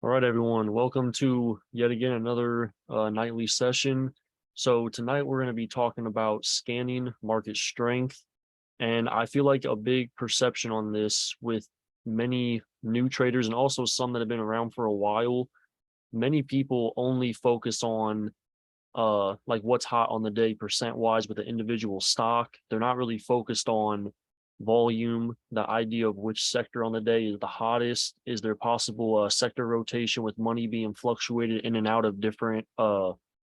All right, everyone, welcome to yet again another nightly session. So tonight we're going to be talking about scanning market strength. And I feel like a big perception on this with many new traders and also some that have been around for a while. Many people only focus on like what's hot on the day percent wise with the individual stock. They're not really focused on volume, the idea of which sector on the day is the hottest. Is there possible sector rotation with money being fluctuated in and out of different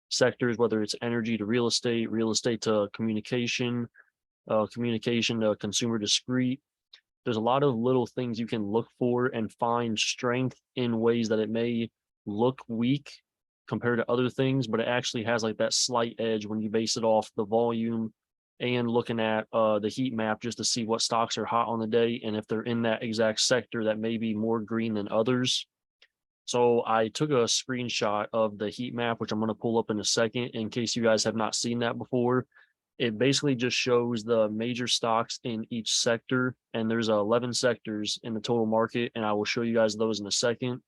sectors, whether it's energy to real estate to communication, communication to consumer discrete. There's a lot of little things you can look for and find strength in ways that it may look weak compared to other things, but it actually has like that slight edge when you base it off the volume and looking at the heat map just to see what stocks are hot on the day and if they're in that exact sector that may be more green than others. So I took a screenshot of the heat map, which I'm going to pull up in a second in case you guys have not seen that before. It basically just shows the major stocks in each sector, and there's 11 sectors in the total market, and I will show you guys those in a second.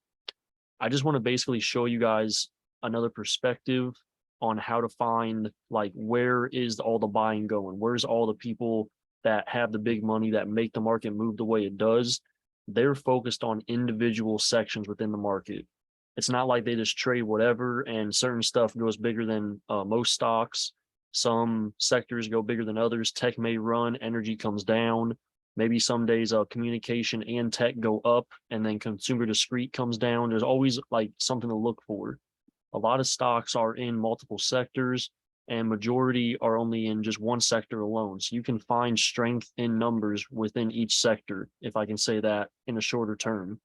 I just want to basically show you guys another perspective on how to find like where is all the buying going? Where's all the people that have the big money that make the market move the way it does? They're focused on individual sections within the market. It's not like they just trade whatever and certain stuff goes bigger than most stocks. Some sectors go bigger than others. Tech may run, energy comes down. Maybe some days communication and tech go up and then consumer discrete comes down. There's always like something to look for. A lot of stocks are in multiple sectors and majority are only in just one sector alone. So you can find strength in numbers within each sector, if I can say that in a shorter term.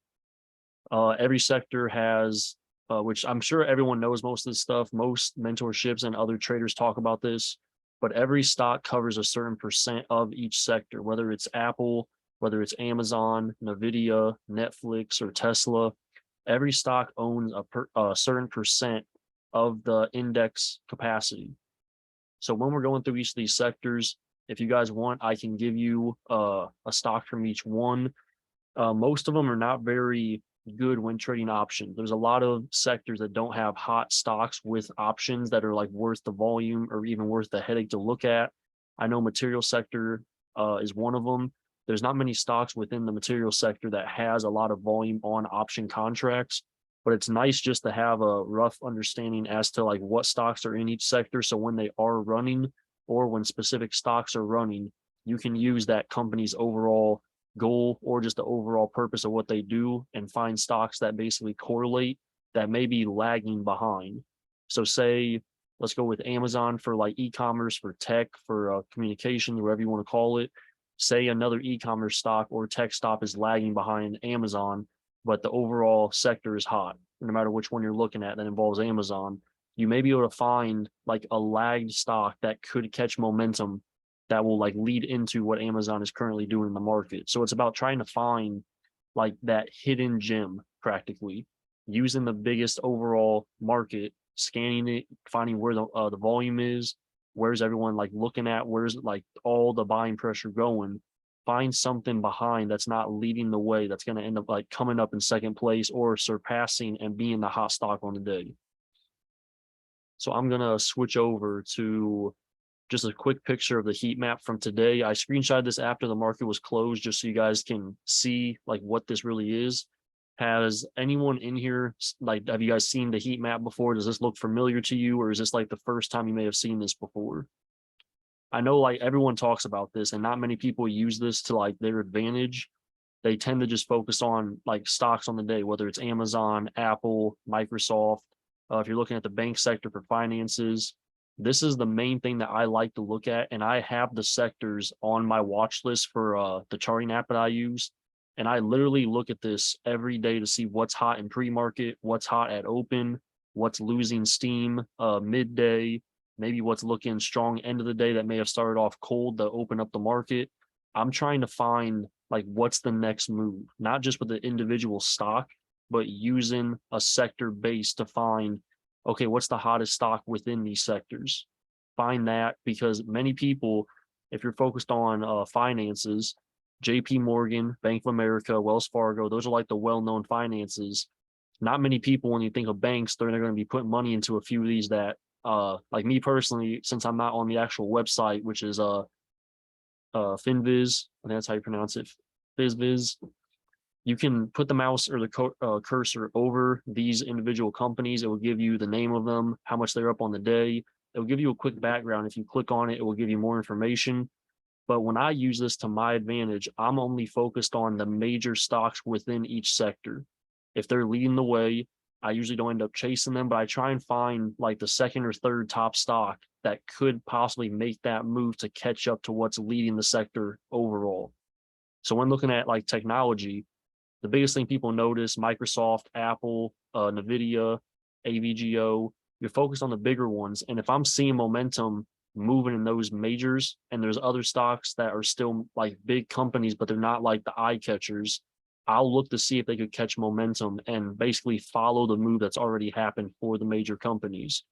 Every sector has, which I'm sure everyone knows most of this stuff, most mentorships and other traders talk about this, but every stock covers a certain percent of each sector, whether it's Apple, whether it's Amazon, Nvidia, Netflix, or Tesla. Every stock owns a certain percent of the index capacity. So when we're going through each of these sectors, if you guys want, I can give you a stock from each one. Most of them are not very good when trading options. There's a lot of sectors that don't have hot stocks with options that are like worth the volume or even worth the headache to look at. I know material sector is one of them. There's not many stocks within the material sector that has a lot of volume on option contracts, but it's nice just to have a rough understanding as to like what stocks are in each sector. So when they are running or when specific stocks are running, you can use that company's overall goal or just the overall purpose of what they do and find stocks that basically correlate that may be lagging behind. So say, let's go with Amazon for like e-commerce, for tech, for communications, whatever you want to call it. Say another e-commerce stock or tech stock is lagging behind Amazon, but the overall sector is hot. No matter which one you're looking at that involves Amazon, you may be able to find like a lagged stock that could catch momentum that will like lead into what Amazon is currently doing in the market. So it's about trying to find like that hidden gem practically, using the biggest overall market, scanning it, finding where the volume is, where's everyone like looking at, where's like all the buying pressure going. Find something behind that's not leading the way that's going to end up like coming up in second place or surpassing and being the hot stock on the day. So I'm going to switch over to just a quick picture of the heat map from today. I screenshotted this after the market was closed just so you guys can see like what this really is. Has anyone in here, like, have you guys seen the heat map before? Does this look familiar to you, or is this like the first time you may have seen this before? I know like everyone talks about this and not many people use this to like their advantage. They tend to just focus on like stocks on the day, whether it's Amazon, Apple, Microsoft. If you're looking at the bank sector for finances, this is the main thing that I like to look at. And I have the sectors on my watch list for the charting app that I use. And I literally look at this every day to see what's hot in pre-market, what's hot at open, what's losing steam midday, maybe what's looking strong end of the day that may have started off cold to open up the market. I'm trying to find like what's the next move, not just with the individual stock, but using a sector base to find, okay, what's the hottest stock within these sectors? Find that, because many people, if you're focused on finances, JP Morgan, Bank of America, Wells Fargo, those are like the well-known finances. not many people, when you think of banks, they're going to be putting money into a few of these that, like me personally, since I'm not on the actual website, which is Finviz, I think that's how you pronounce it, FizViz. You can put the mouse or the cursor over these individual companies. It will give you the name of them, how much they're up on the day. It will give you a quick background. If you click on it, it will give you more information. But when I use this to my advantage, I'm only focused on the major stocks within each sector. If they're leading the way, I usually don't end up chasing them, but I try and find like the second or third top stock that could possibly make that move to catch up to what's leading the sector overall. So when looking at like technology, the biggest thing people notice, Microsoft, Apple, Nvidia, AVGO, you're focused on the bigger ones. And if I'm seeing momentum moving in those majors, and there's other stocks that are still like big companies, but they're not like the eye catchers, I'll look to see if they could catch momentum and basically follow the move that's already happened for the major companies.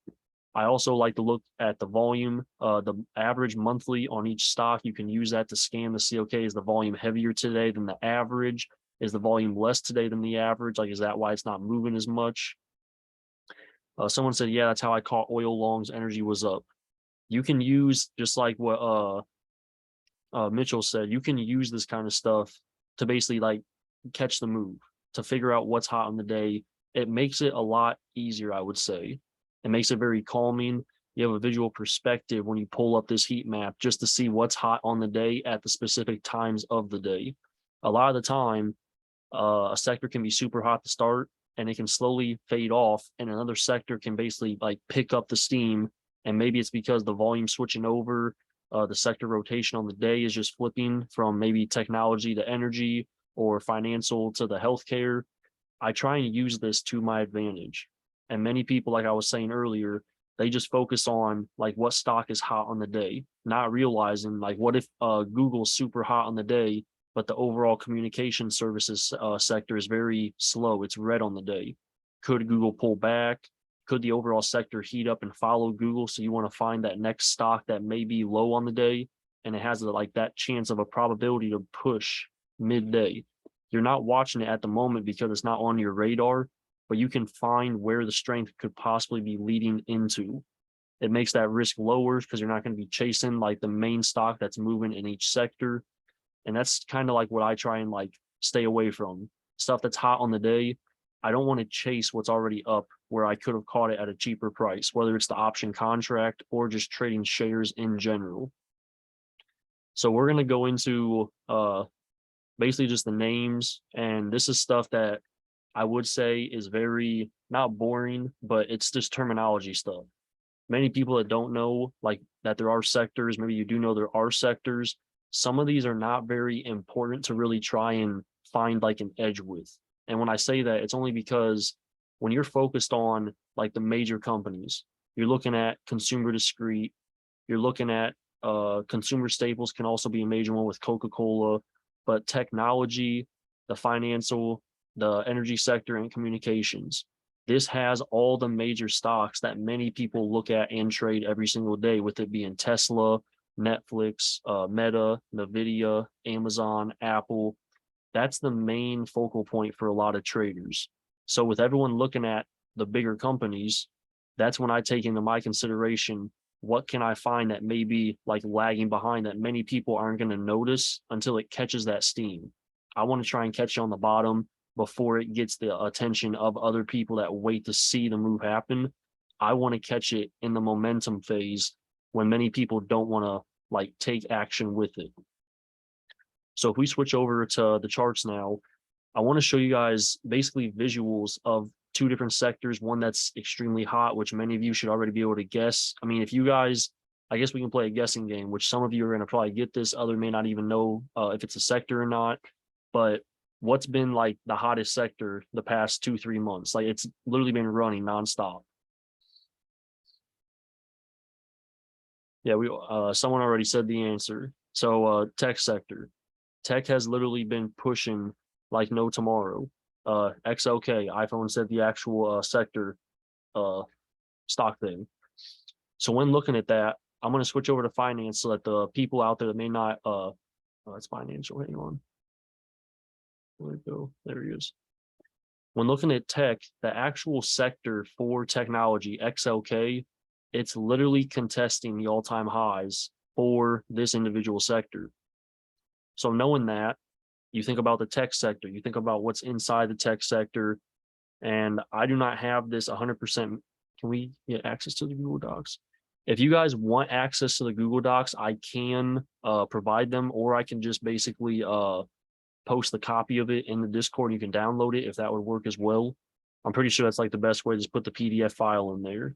I also like to look at the volume, the average monthly on each stock. You can use that to scan to see, okay, is the volume heavier today than the average? Is the volume less today than the average? Like, is that why it's not moving as much? Someone said, yeah, that's how I caught oil longs. Energy was up. You can use, just like what Mitchell said, you can use this kind of stuff to basically like catch the move, to figure out what's hot on the day. It makes it a lot easier, I would say. It makes it very calming. You have a visual perspective when you pull up this heat map just to see what's hot on the day at the specific times of the day. A lot of the time, a sector can be super hot to start and it can slowly fade off, and another sector can basically like pick up the steam. And maybe it's because the volume switching over, the sector rotation on the day is just flipping from maybe technology to energy or financial to the healthcare. I try and use this to my advantage. And many people, like I was saying earlier, they just focus on like what stock is hot on the day, not realizing like what if Google's super hot on the day, but the overall communication services sector is very slow. It's red on the day. Could Google pull back? Could the overall sector heat up and follow Google? So you want to find that next stock that may be low on the day, and it has like that chance of a probability to push midday. You're not watching it at the moment because it's not on your radar, but you can find where the strength could possibly be leading into. It makes that risk lower because you're not going to be chasing like the main stock that's moving in each sector. And that's kind of like what I try and like stay away from. Stuff that's hot on the day, I don't want to chase what's already up where I could have caught it at a cheaper price, whether it's the option contract or just trading shares in general. So we're going to go into basically just the names. And this is stuff that I would say is very not boring, but it's just terminology stuff. Many people that don't know like that there are sectors, maybe you do know there are sectors. Some of these are not very important to really try and find like an edge with. And when I say that, it's only because when you're focused on like the major companies, you're looking at consumer discrete, you're looking at consumer staples can also be a major one with Coca-Cola, but technology, the financial, the energy sector, and communications. This has all the major stocks that many people look at and trade every single day, with it being Tesla, Netflix, Meta, Nvidia, Amazon, Apple. That's the main focal point for a lot of traders. So with everyone looking at the bigger companies, that's when I take into my consideration, what can I find that may be like lagging behind that many people aren't going to notice until it catches that steam. I want to try and catch it on the bottom before it gets the attention of other people that wait to see the move happen. I want to catch it in the momentum phase when many people don't want to like take action with it. So if we switch over to the charts now, I want to show you guys basically visuals of two different sectors, one that's extremely hot, which many of you should already be able to guess. I mean, if you guys, I guess we can play a guessing game, which some of you are going to probably get this, other may not even know if it's a sector or not. But what's been like the hottest sector the past 2-3 months? Like it's literally been running nonstop. Yeah, we someone already said the answer. So tech sector. Tech has literally been pushing like no tomorrow. XLK, iPhone said the actual sector stock thing. So when looking at that, I'm going to switch over to finance so that the people out there that may not it's financial. Hang on. Where'd it go? There he is. When looking at tech, the actual sector for technology, XLK, it's literally contesting the all-time highs for this individual sector. So knowing that, you think about the tech sector, you think about what's inside the tech sector, and I do not have this 100%. Can we get access to the Google Docs? If you guys want access to the Google Docs, I can provide them, or I can just basically post the copy of it in the Discord. You can download it if that would work as well. I'm pretty sure that's like the best way to just put the PDF file in there.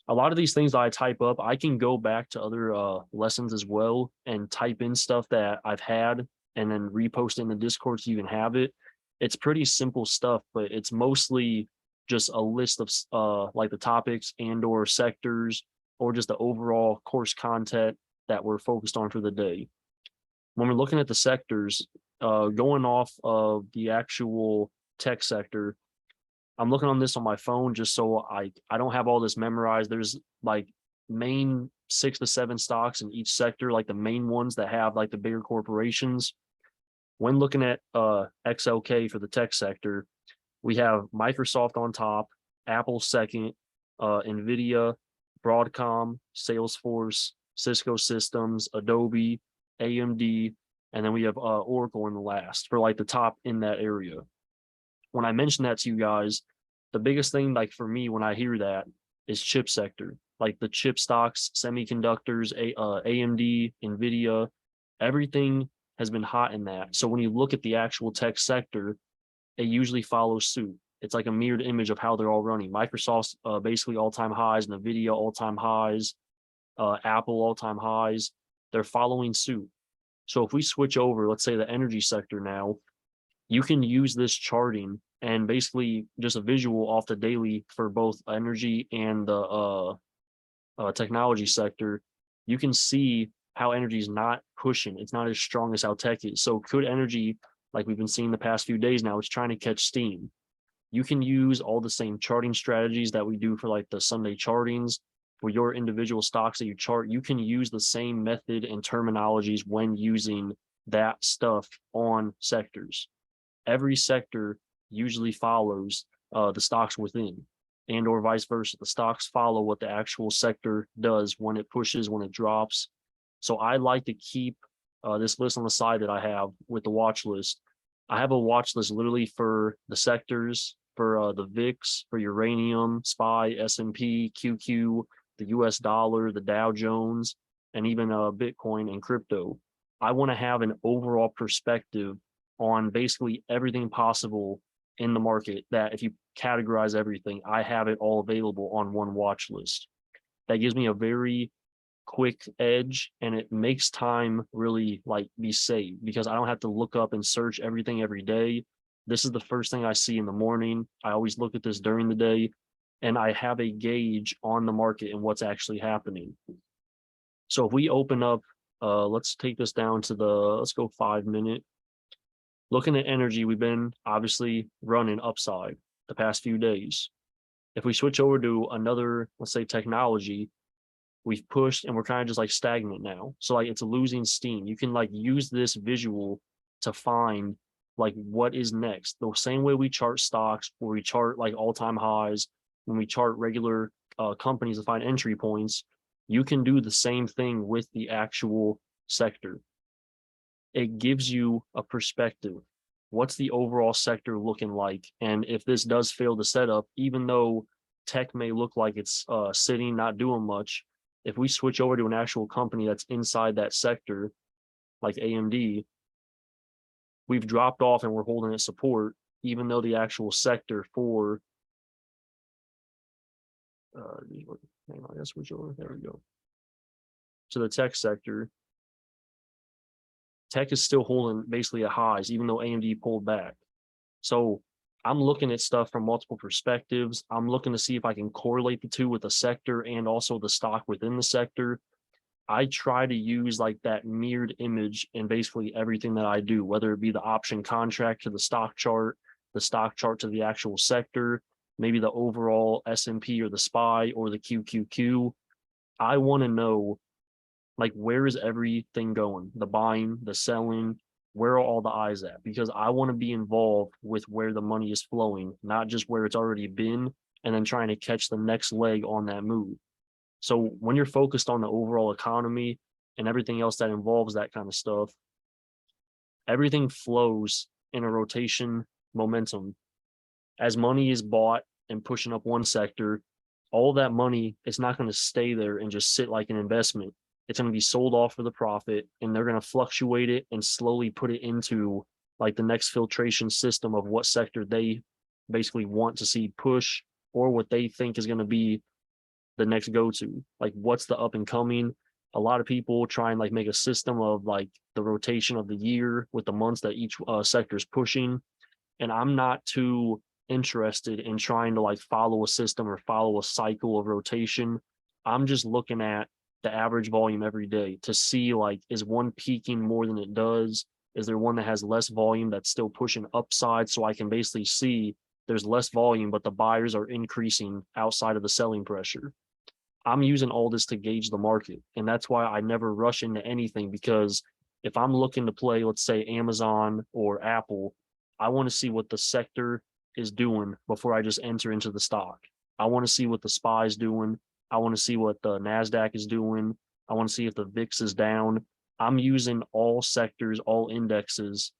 A lot of these things that I type up, I can go back to other lessons as well and type in stuff that I've had and then repost in the Discord so you can have it. It's pretty simple stuff, but it's mostly just a list of like the topics and or sectors or just the overall course content that we're focused on for the day. When we're looking at the sectors, going off of the actual tech sector, I'm looking on this on my phone just so I don't have all this memorized. There's like main 6 to 7 stocks in each sector, like the main ones that have like the bigger corporations. When looking at XLK for the tech sector, we have Microsoft on top, Apple second, Nvidia, Broadcom, Salesforce, Cisco Systems, Adobe, AMD, and then we have Oracle in the last for like the top in that area. When I mentioned that to you guys, the biggest thing like for me when I hear that is chip sector, like the chip stocks, semiconductors, AMD, Nvidia, everything has been hot in that. So when you look at the actual tech sector, it usually follows suit. It's like a mirrored image of how they're all running. Microsoft's basically all-time highs, Nvidia all-time highs, Apple all-time highs. They're following suit. So if we switch over, let's say the energy sector now, you can use this charting and basically just a visual off the daily for both energy and the technology sector. You can see how energy is not pushing. It's not as strong as how tech is. So could energy, like we've been seeing the past few days now, it's trying to catch steam. You can use all the same charting strategies that we do for like the Sunday chartings for your individual stocks that you chart. You can use the same method and terminologies when using that stuff on sectors. Every sector usually follows the stocks within, and or vice versa. The stocks follow what the actual sector does when it pushes, when it drops. So I like to keep this list on the side that I have with the watch list. I have a watch list literally for the sectors, for the VIX, for uranium, SPY, S&P, QQ, the US dollar, the Dow Jones, and even Bitcoin and crypto. I want to have an overall perspective on basically everything possible in the market, that if you categorize everything, I have it all available on one watch list. That gives me a very quick edge, and it makes time really like be saved because I don't have to look up and search everything every day. This is the first thing I see in the morning. I always look at this during the day, and I have a gauge on the market and what's actually happening. So if we open up, let's take this down to let's go 5-minute. Looking at energy, we've been obviously running upside the past few days. If we switch over to another, let's say technology, we've pushed and we're kind of just like stagnant now. So like it's losing steam. You can like use this visual to find like what is next. The same way we chart stocks, where we chart like all-time highs, when we chart regular companies to find entry points, you can do the same thing with the actual sector. It gives you a perspective. What's the overall sector looking like? And if this does fail to set up, even though tech may look like it's sitting, not doing much, if we switch over to an actual company that's inside that sector, like AMD, we've dropped off and we're holding at support, even though the actual sector for, hang on, let's switch over. There we go. To the tech sector, tech is still holding basically at highs, even though AMD pulled back. So I'm looking at stuff from multiple perspectives. I'm looking to see if I can correlate the two with the sector and also the stock within the sector. I try to use like that mirrored image in basically everything that I do, whether it be the option contract to the stock chart to the actual sector, maybe the overall S&P or the SPY or the QQQ. I want to know like where is everything going? The buying, the selling, where are all the eyes at? Because I want to be involved with where the money is flowing, not just where it's already been, and then trying to catch the next leg on that move. So when you're focused on the overall economy and everything else that involves that kind of stuff, everything flows in a rotation momentum. As money is bought and pushing up one sector, all that money is not going to stay there and just sit like an investment. It's going to be sold off for the profit, and they're going to fluctuate it and slowly put it into like the next filtration system of what sector they basically want to see push, or what they think is going to be the next go-to. Like, what's the up and coming? A lot of people try and like make a system of like the rotation of the year with the months that each sector is pushing, and I'm not too interested in trying to like follow a system or follow a cycle of rotation. I'm just looking at the average volume every day to see, like, is one peaking more than it does? Is there one that has less volume that's still pushing upside? So I can basically see there's less volume, but the buyers are increasing outside of the selling pressure. I'm using all this to gauge the market. And that's why I never rush into anything, because if I'm looking to play, let's say Amazon or Apple, I want to see what the sector is doing before I just enter into the stock. I want to see what the SPY is doing. I want to see what the NASDAQ is doing. I want to see if the VIX is down. I'm using all sectors, all indexes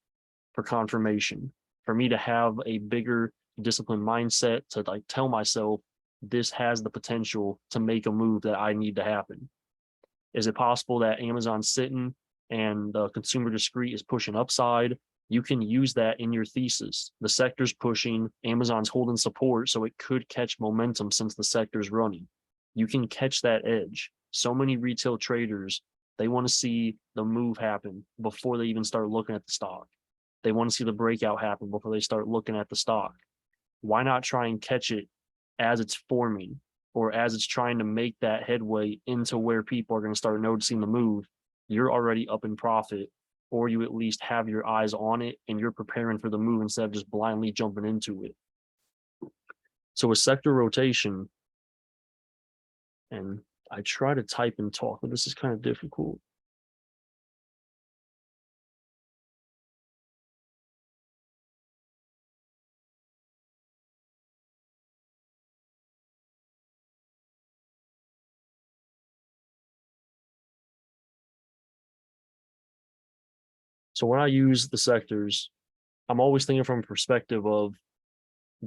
for confirmation, for me to have a bigger disciplined mindset to like tell myself this has the potential to make a move that I need to happen. Is it possible that Amazon's sitting and the consumer discrete is pushing upside? You can use that in your thesis. The sector's pushing, Amazon's holding support, so it could catch momentum since the sector's running. You can catch that edge. So many retail traders, they want to see the move happen before they even start looking at the stock. They want to see the breakout happen before they start looking at the stock. Why not try and catch it as it's forming, or as it's trying to make that headway into where people are going to start noticing the move? You're already up in profit, or you at least have your eyes on it and you're preparing for the move instead of just blindly jumping into it. So with sector rotation, and I try to type and talk, but this is kind of difficult. So when I use the sectors, I'm always thinking from a perspective of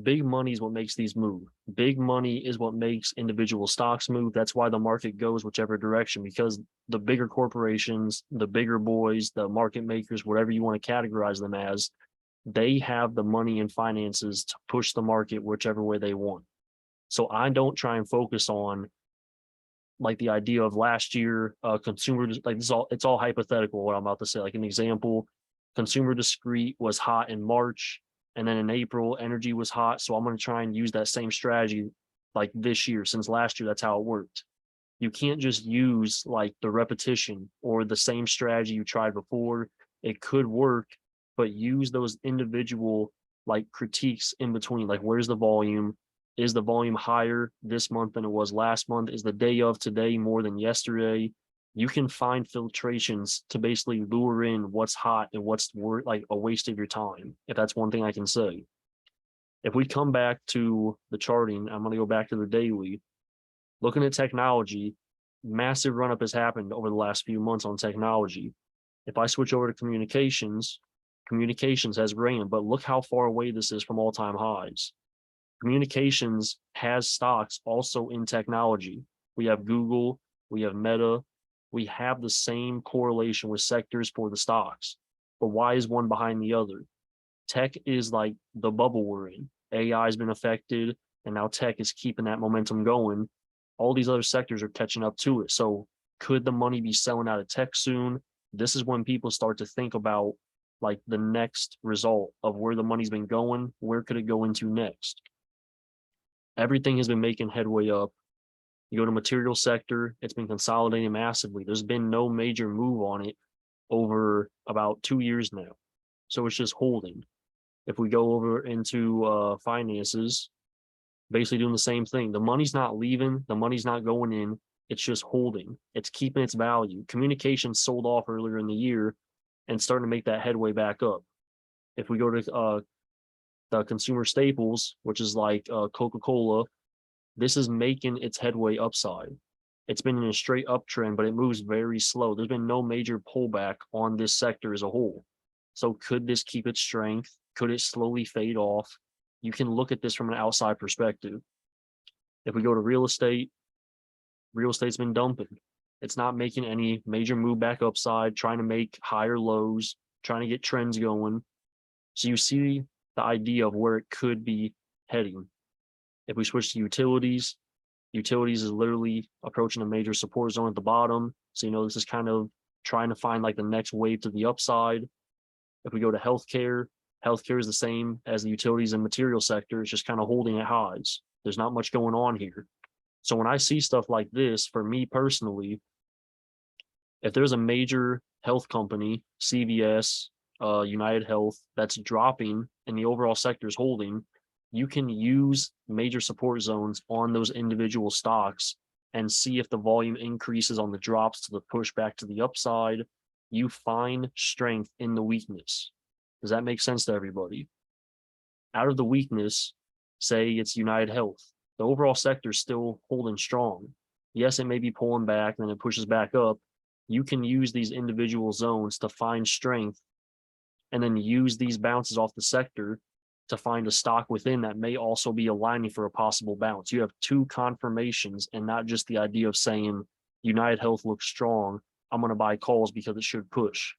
big money is what makes these move. Big money is what makes individual stocks move. That's why the market goes whichever direction, because the bigger corporations, the bigger boys, the market makers, whatever you want to categorize them as, they have the money and finances to push the market whichever way they want. So I don't try and focus on like the idea of last year, consumer, like this all, it's all hypothetical what I'm about to say. Like an example, consumer discrete was hot in March, and then in April, energy was hot. So I'm going to try and use that same strategy like this year, since last year, that's how it worked. You can't just use like the repetition or the same strategy you tried before. It could work, but use those individual like critiques in between. Like, where's the volume? Is the volume higher this month than it was last month? Is the day of today more than yesterday? You can find filtrations to basically lure in what's hot and what's like a waste of your time, if that's one thing I can say. If we come back to the charting, I'm going to go back to the daily. Looking at technology, massive run up has happened over the last few months on technology. If I switch over to communications, communications has ran, but look how far away this is from all-time highs. Communications has stocks also in technology. We have Google, we have Meta, we have the same correlation with sectors for the stocks. But why is one behind the other? Tech is like the bubble we're in. AI has been affected, and now tech is keeping that momentum going. All these other sectors are catching up to it. So could the money be selling out of tech soon? This is when people start to think about like the next result of where the money's been going. Where could it go into next? Everything has been making headway up. You go to material sector, it's been consolidating massively. There's been no major move on it over about 2 years now. So it's just holding. If we go over into finances, basically doing the same thing. The money's not leaving, the money's not going in, it's just holding. It's keeping its value. Communications sold off earlier in the year, and starting to make that headway back up. If we go to the consumer staples, which is like Coca-Cola, this is making its headway upside. It's been in a straight uptrend, but it moves very slow. There's been no major pullback on this sector as a whole. So could this keep its strength? Could it slowly fade off? You can look at this from an outside perspective. If we go to real estate's been dumping. It's not making any major move back upside, trying to make higher lows, trying to get trends going. So you see the idea of where it could be heading. If we switch to utilities is literally approaching a major support zone at the bottom. So, this is kind of trying to find like the next wave to the upside. If we go to healthcare is the same as the utilities and material sector. It's just kind of holding at highs. There's not much going on here. So when I see stuff like this, for me personally, if there's a major health company, CVS, United Health, that's dropping and the overall sector is holding, you can use major support zones on those individual stocks and see if the volume increases on the drops to the push back to the upside. You find strength in the weakness. Does that make sense to everybody? Out of the weakness, say it's United Health, the overall sector is still holding strong. Yes, it may be pulling back, then it pushes back up. You can use these individual zones to find strength and then use these bounces off the sector to find a stock within that may also be aligning for a possible bounce. You have two confirmations and not just the idea of saying United Health looks strong, I'm going to buy calls because it should push.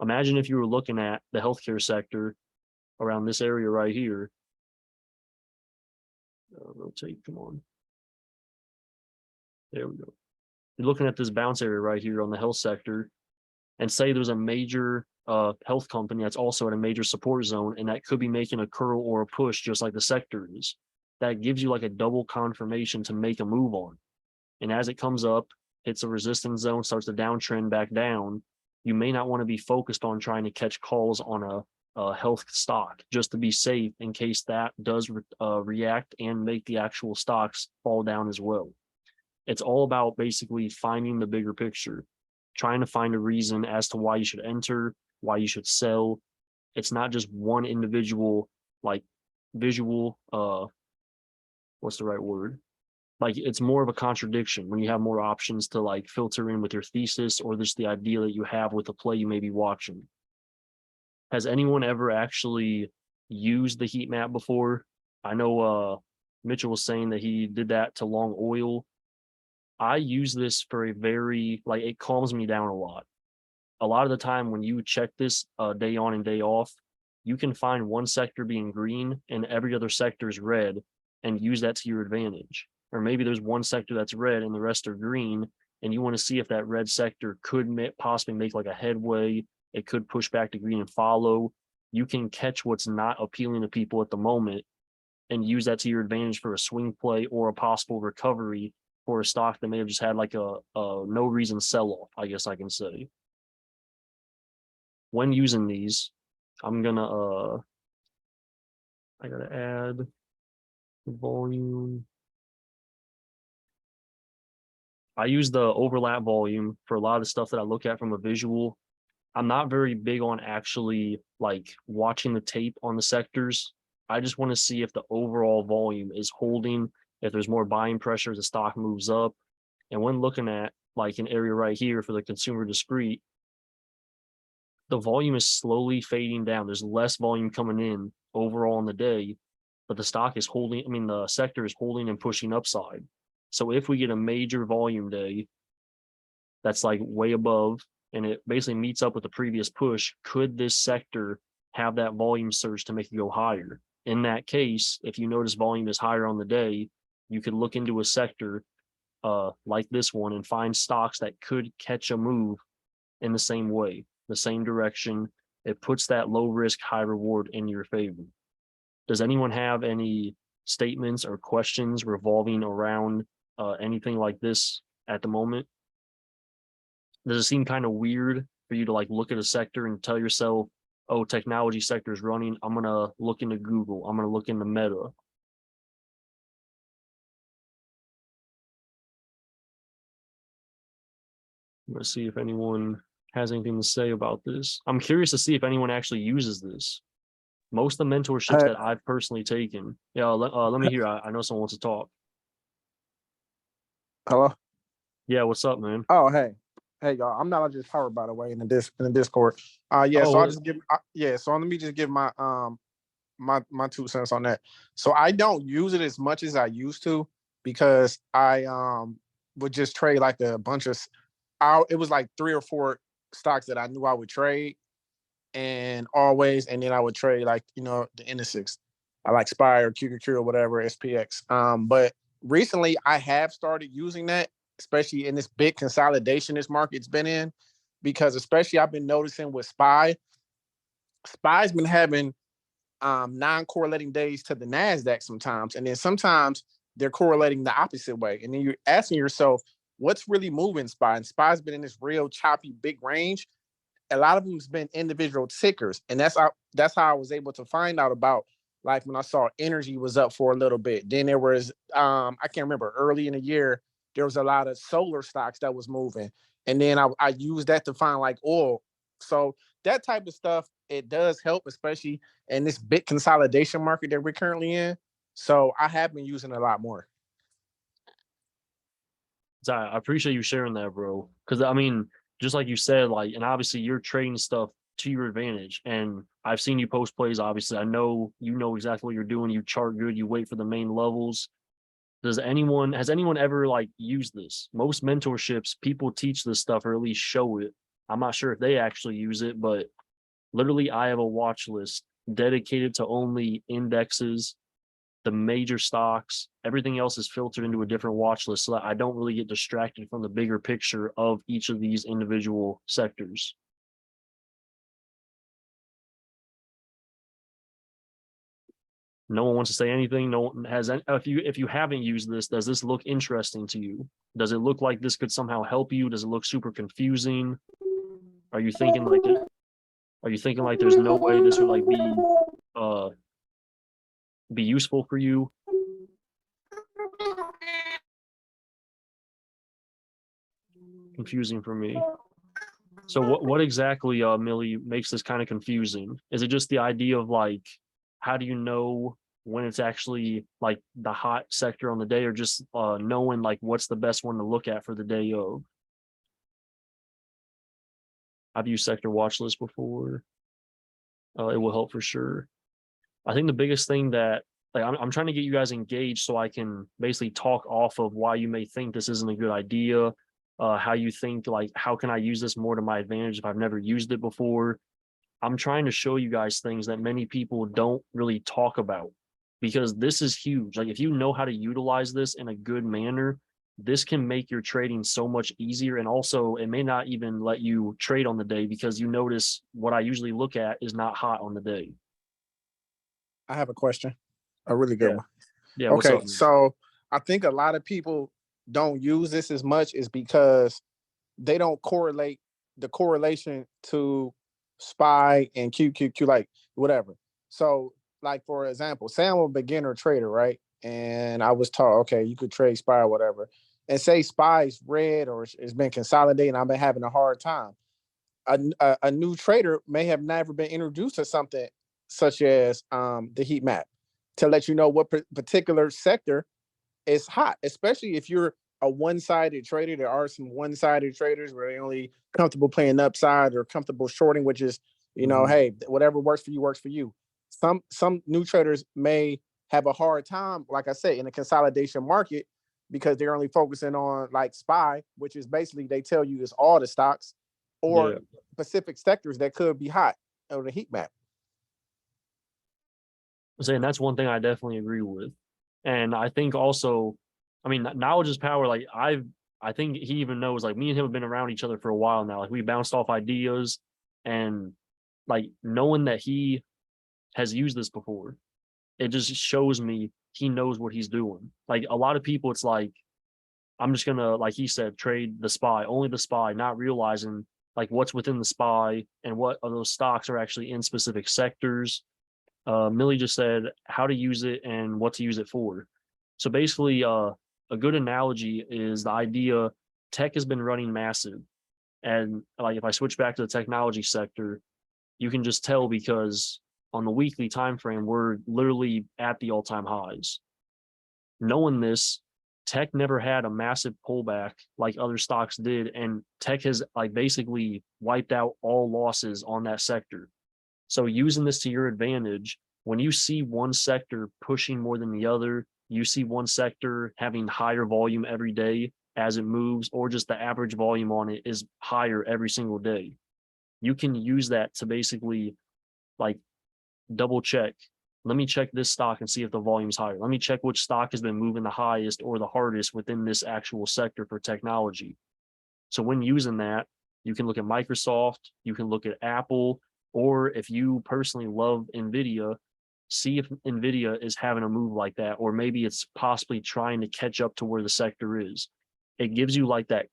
Imagine if you were looking at the healthcare sector around this area right here. Rotate, come on. There we go. You're looking at this bounce area right here on the health sector, and say there's a major health company that's also at a major support zone, and that could be making a curl or a push just like the sector is. That gives you like a double confirmation to make a move on. And as it comes up, hits a resistance zone, starts to downtrend back down, you may not want to be focused on trying to catch calls on a health stock just to be safe in case that does react and make the actual stocks fall down as well. It's all about basically finding the bigger picture, trying to find a reason as to why you should enter, why you should sell. It's not just one individual, like visual, what's the right word? Like it's more of a contradiction when you have more options to like filter in with your thesis or just the idea that you have with the play you may be watching. Has anyone ever actually used the heat map before? I know Mitchell was saying that he did that to long oil. I use this for a very, like, it calms me down a lot. A lot of the time when you check this day on and day off, you can find one sector being green and every other sector is red and use that to your advantage. Or maybe there's one sector that's red and the rest are green, and you want to see if that red sector could possibly make like a headway. It could push back to green and follow. You can catch what's not appealing to people at the moment and use that to your advantage for a swing play or a possible recovery for a stock that may have just had like a no reason sell off, I guess I can say. When using these, I'm gonna I gotta add volume. I use the overlap volume for a lot of the stuff that I look at from a visual. I'm not very big on actually like watching the tape on the sectors. I just want to see if the overall volume is holding, if there's more buying pressure as the stock moves up. And when looking at like an area right here for the consumer discrete, the volume is slowly fading down. There's less volume coming in overall in the day, but the stock is holding, the sector is holding and pushing upside. So if we get a major volume day that's like way above and it basically meets up with the previous push, could this sector have that volume surge to make it go higher? In that case, if you notice volume is higher on the day, you could look into a sector like this one and find stocks that could catch a move in the same way, the same direction. It puts that low risk, high reward in your favor. Does anyone have any statements or questions revolving around anything like this at the moment? Does it seem kind of weird for you to like look at a sector and tell yourself, oh, technology sector is running, I'm going to look into Google, I'm going to look into Meta? Let's see if anyone has anything to say about this. I'm curious to see if anyone actually uses this. Most of the mentorships Hey, that I've personally taken. Yeah, let me hear. I know someone wants to talk. hello. Yeah, what's up, man? Oh, hey, y'all. I'm not just powered by the way in the Discord. Yeah. Oh, So I'll just give. Yeah. So let me just give my 2 cents on that. So I don't use it as much as I used to because I would just trade like a bunch of. It was like 3 or 4 stocks that I knew I would trade, and then I would trade like the indices. I like Spire, QQQ, or whatever, SPX. But recently I have started using that, especially in this big consolidation this market's been in, because especially I've been noticing with Spy's been having non-correlating days to the Nasdaq sometimes, and then sometimes they're correlating the opposite way, and then you're asking yourself, what's really moving Spy? And Spy's been in this real choppy big range. A lot of them's been individual tickers, and that's how I was able to find out about, like, when I saw energy was up for a little bit. Then there was I can't remember, early in the year there was a lot of solar stocks that was moving, and then I used that to find like oil. So that type of stuff, it does help, especially in this big consolidation market that we're currently in. So I have been using it a lot more. So I appreciate you sharing that, bro. Because I mean, just like you said, like, and obviously you're trading stuff to your advantage. And I've seen you post plays. Obviously, I know you know exactly what you're doing. You chart good. You wait for the main levels. Has anyone ever like used this? Most mentorships, people teach this stuff or at least show it. I'm not sure if they actually use it, but literally, I have a watch list dedicated to only indexes, the major stocks. Everything else is filtered into a different watch list so that I don't really get distracted from the bigger picture of each of these individual sectors. No one wants to say anything. No one has. If you haven't used this, does this look interesting to you? Does it look like this could somehow help you? Does it look super confusing? Are you thinking like it? Are you thinking like there's no way this would like uh be useful for you? Confusing for me. So what exactly, Millie, makes this kind of confusing? Is it just the idea of like, how do you know when it's actually like the hot sector on the day, or just knowing like what's the best one to look at for the day of? I've used sector watch list before. It will help for sure. I think the biggest thing that like I'm trying to get you guys engaged so I can basically talk off of why you may think this isn't a good idea, how you think like how can I use this more to my advantage if I've never used it before. I'm trying to show you guys things that many people don't really talk about because this is huge. Like if you know how to utilize this in a good manner, this can make your trading so much easier. And also it may not even let you trade on the day because you notice what I usually look at is not hot on the day. I have a question, a really good Yeah. one. Yeah. What's Okay, up, man? so I think a lot of people don't use this as much is because they don't correlate the correlation to SPY and QQQ, like whatever. So, like for example, say I'm a beginner trader, right? And I was taught, okay, you could trade SPY or whatever, and say SPY is red or it's been consolidating. I've been having a hard time. A new trader may have never been introduced to something such as the heat map to let you know what particular sector is hot, especially if you're a one-sided trader. There are some one-sided traders where they're only comfortable playing upside or comfortable shorting, which is, Mhm. hey, whatever works for you works for you. Some new traders may have a hard time, like I said, in a consolidation market because they're only focusing on like SPY, which is basically they tell you it's all the stocks or Yeah. specific sectors that could be hot on the heat map. I'm saying that's one thing I definitely agree with. And I think also, I mean, knowledge is power. Like I think he even knows, like me and him have been around each other for a while now. Like we bounced off ideas and like knowing that he has used this before, it just shows me he knows what he's doing. Like a lot of people, it's like, I'm just gonna, like he said, trade the SPY, only the SPY, not realizing like what's within the SPY and what of those stocks are actually in specific sectors. Millie just said how to use it and what to use it for. So basically, a good analogy is the idea tech has been running massive. And like if I switch back to the technology sector, you can just tell because on the weekly time frame, we're literally at the all-time highs. Knowing this, tech never had a massive pullback like other stocks did, and tech has like basically wiped out all losses on that sector. So using this to your advantage, when you see one sector pushing more than the other, you see one sector having higher volume every day as it moves, or just the average volume on it is higher every single day. You can use that to basically like double check. Let me check this stock and see if the volume's higher. Let me check which stock has been moving the highest or the hardest within this actual sector for technology. So when using that, you can look at Microsoft, you can look at Apple, or if you personally love NVIDIA, see if NVIDIA is having a move like that, or maybe it's possibly trying to catch up to where the sector is. It gives you like that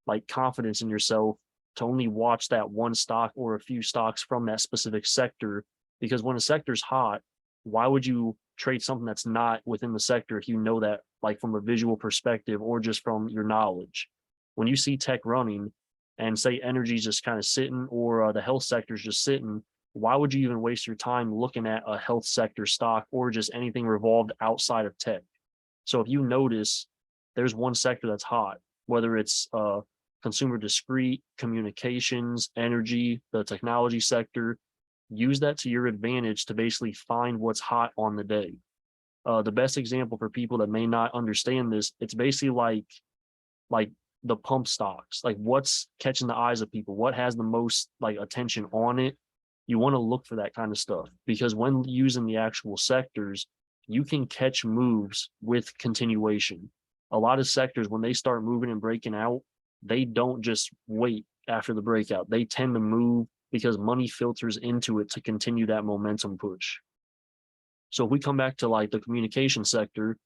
like confidence in yourself to only watch that one stock or a few stocks from that specific sector, because when a sector's hot, why would you trade something that's not within the sector if you know that like from a visual perspective or just from your knowledge? When you see tech running and say energy's just kind of sitting, or the health sector's just sitting, why would you even waste your time looking at a health sector stock or just anything revolved outside of tech? So if you notice there's one sector that's hot, whether it's consumer discrete, communications, energy, the technology sector, use that to your advantage to basically find what's hot on the day. The best example for people that may not understand this, it's basically like the pump stocks, like what's catching the eyes of people, what has the most like attention on it. You want to look for that kind of stuff, because when using the actual sectors, you can catch moves with continuation. A lot of sectors, when they start moving and breaking out, they don't just wait after the breakout. They tend to move because money filters into it to continue that momentum push. So if we come back to like the communication sector,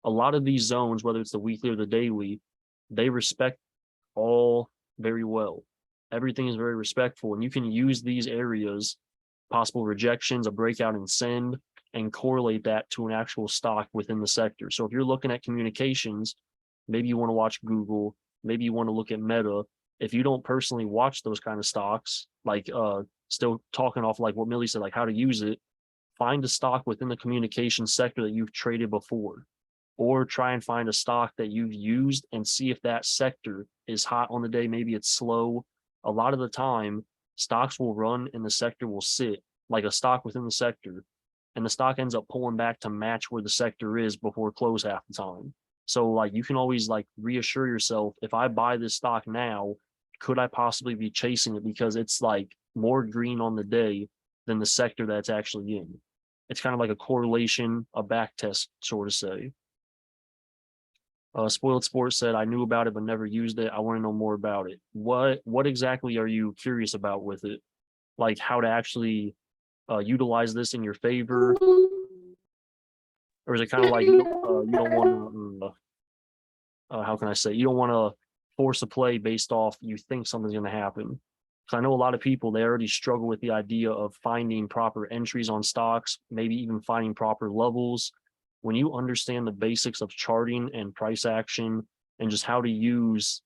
a lot of these zones, whether it's the weekly or the daily, they respect all very well. Everything is very respectful, and you can use these areas, possible rejections, a breakout and send, and correlate that to an actual stock within the sector. So if you're looking at communications, maybe you want to watch Google, maybe you want to look at Meta. If you don't personally watch those kind of stocks, like still talking off like what Millie said, like how to use it, find a stock within the communication sector that you've traded before, or try and find a stock that you've used and see if that sector is hot on the day. Maybe it's slow. A lot of the time, stocks will run and the sector will sit, like a stock within the sector, and the stock ends up pulling back to match where the sector is before close half the time. So like you can always like reassure yourself, if I buy this stock now, could I possibly be chasing it because it's like more green on the day than the sector that's actually in? It's kind of like a correlation, a back test, sort of say. Spoiled Sports said, I knew about it but never used it. I want to know more about it. What exactly are you curious about with it? Like how to actually utilize this in your favor? Or is it kind of like you don't want to, how can I say, you don't want to force a play based off you think something's going to happen? Because I know a lot of people, they already struggle with the idea of finding proper entries on stocks, maybe even finding proper levels. When you understand the basics of charting and price action and just how to use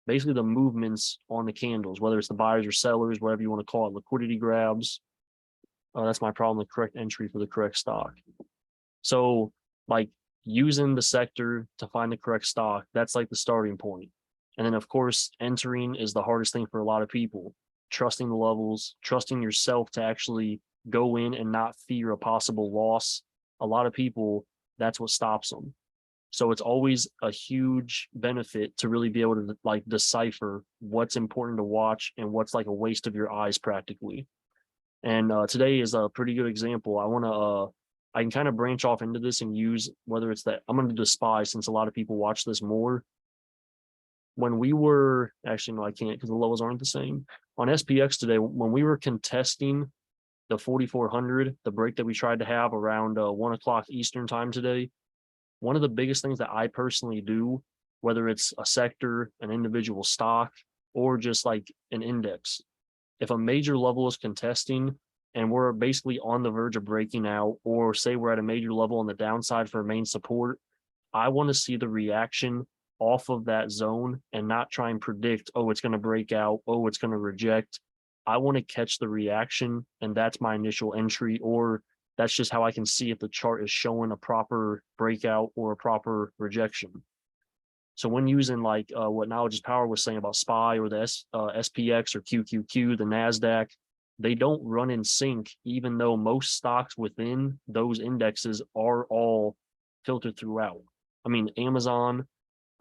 basically the movements on the candles, whether it's the buyers or sellers, whatever you want to call it, liquidity grabs, that's my problem, the correct entry for the correct stock. So like using the sector to find the correct stock, that's like the starting point. And then of course, entering is the hardest thing for a lot of people. Trusting the levels, trusting yourself to actually go in and not fear a possible loss. A lot of people, that's what stops them. So it's always a huge benefit to really be able to like decipher what's important to watch and what's like a waste of your eyes practically. And today is a pretty good example. I can kind of branch off into this and use whether it's that I'm going to despise, since a lot of people watch this more. When we were actually, no, I can't because the levels aren't the same. On SPX today, when we were contesting the 4,400, the break that we tried to have around 1 o'clock Eastern time today, one of the biggest things that I personally do, whether it's a sector, an individual stock, or just like an index, if a major level is contesting and we're basically on the verge of breaking out, or say we're at a major level on the downside for main support, I want to see the reaction off of that zone and not try and predict, oh, it's going to break out, oh, it's going to reject. I want to catch the reaction, and that's my initial entry, or that's just how I can see if the chart is showing a proper breakout or a proper rejection. So when using like what Knowledge is Power was saying about SPY or the SPX or QQQ, the NASDAQ, they don't run in sync, even though most stocks within those indexes are all filtered throughout. I mean, Amazon,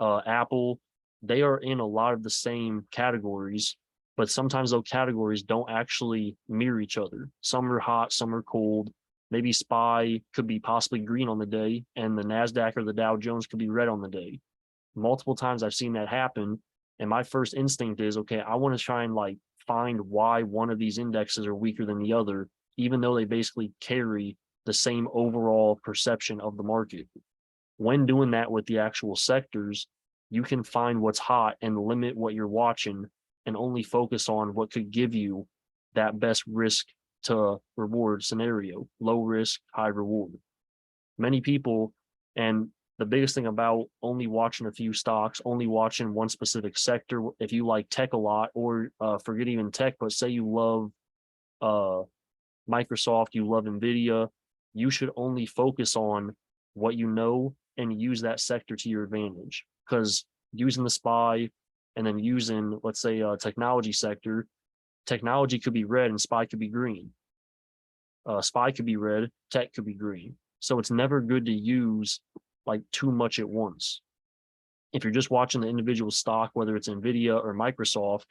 Apple, they are in a lot of the same categories, but sometimes those categories don't actually mirror each other. Some are hot, some are cold. Maybe SPY could be possibly green on the day, and the NASDAQ or the Dow Jones could be red on the day. Multiple times I've seen that happen. And my first instinct is, okay, I want to try and like find why one of these indexes are weaker than the other, even though they basically carry the same overall perception of the market. When doing that with the actual sectors, you can find what's hot and limit what you're watching and only focus on what could give you that best risk to reward scenario, low risk, high reward. Many people, and the biggest thing about only watching a few stocks, only watching one specific sector, if you like tech a lot, or forget even tech, but say you love Microsoft, you love NVIDIA, you should only focus on what you know and use that sector to your advantage. Because using the SPY and then using, let's say, a technology sector, technology could be red and SPY could be green. SPY could be red, tech could be green. So it's never good to use like too much at once. If you're just watching the individual stock, whether it's NVIDIA or Microsoft,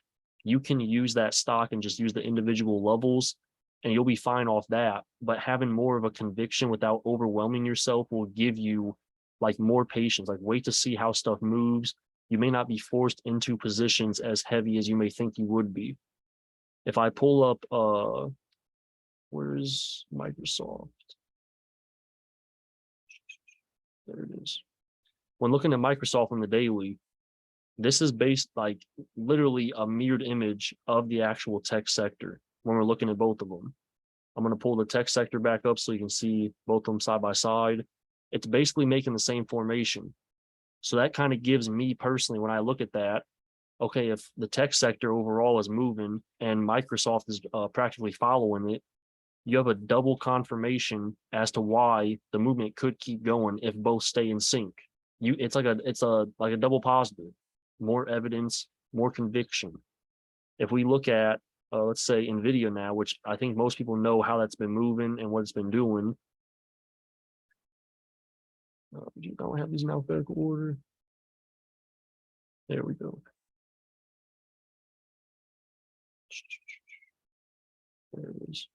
you can use that stock and just use the individual levels and you'll be fine off that. But having more of a conviction without overwhelming yourself will give you like more patience, like wait to see how stuff moves. You may not be forced into positions as heavy as you may think you would be. If I pull up, where's Microsoft? There it is. When looking at Microsoft on the daily, this is based like literally a mirrored image of the actual tech sector when we're looking at both of them. I'm going to pull the tech sector back up so you can see both of them side by side. It's basically making the same formation. So that kind of gives me personally, when I look at that, okay, if the tech sector overall is moving and Microsoft is practically following it, you have a double confirmation as to why the movement could keep going if both stay in sync. It's like a double positive, more evidence, more conviction. If we look at let's say NVIDIA now, which I think most people know how that's been moving and what it's been doing. You don't have these in alphabetical order. There we go. There it is.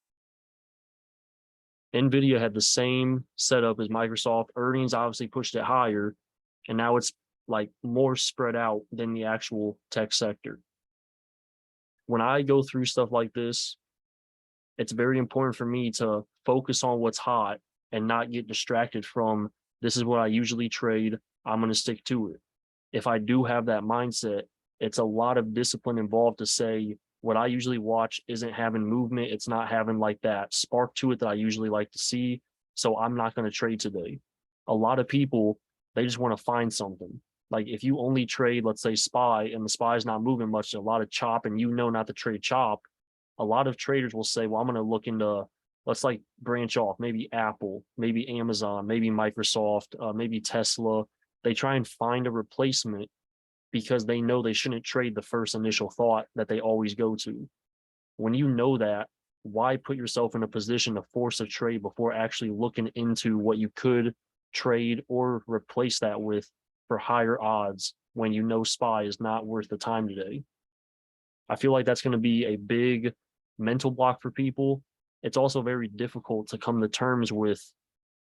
NVIDIA had the same setup as Microsoft. Earnings obviously pushed it higher, and now it's like more spread out than the actual tech sector. When I go through stuff like this, it's very important for me to focus on what's hot and not get distracted from this is what I usually trade. I'm going to stick to it. If I do have that mindset, it's a lot of discipline involved to say what I usually watch isn't having movement. It's not having like that spark to it that I usually like to see. So I'm not going to trade today. A lot of people, they just want to find something. Like if you only trade, let's say SPY, and the SPY is not moving much, a lot of chop, and you know not to trade chop, a lot of traders will say, well, I'm going to look into, let's like branch off, maybe Apple, maybe Amazon, maybe Microsoft, maybe Tesla. They try and find a replacement because they know they shouldn't trade the first initial thought that they always go to. When you know that, why put yourself in a position to force a trade before actually looking into what you could trade or replace that with for higher odds when you know SPY is not worth the time today? I feel like that's going to be a big mental block for people. It's also very difficult to come to terms with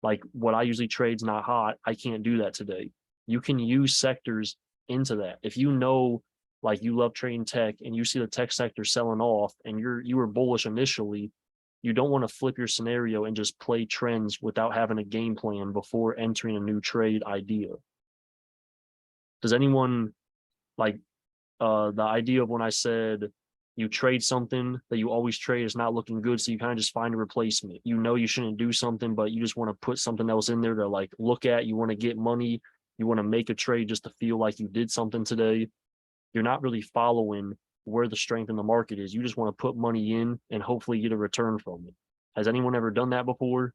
like what I usually trade's not hot. I can't do that today. You can use sectors into that. If you know, like you love trading tech and you see the tech sector selling off and you were bullish initially, you don't want to flip your scenario and just play trends without having a game plan before entering a new trade idea. Does anyone like the idea of when I said you trade something that you always trade is not looking good, so you kind of just find a replacement. You know you shouldn't do something, but you just want to put something else in there to like look at. You want to get money You want to make a trade just to feel like you did something today. You're not really following where the strength in the market is. You just want to put money in and hopefully get a return from it. Has anyone ever done that before?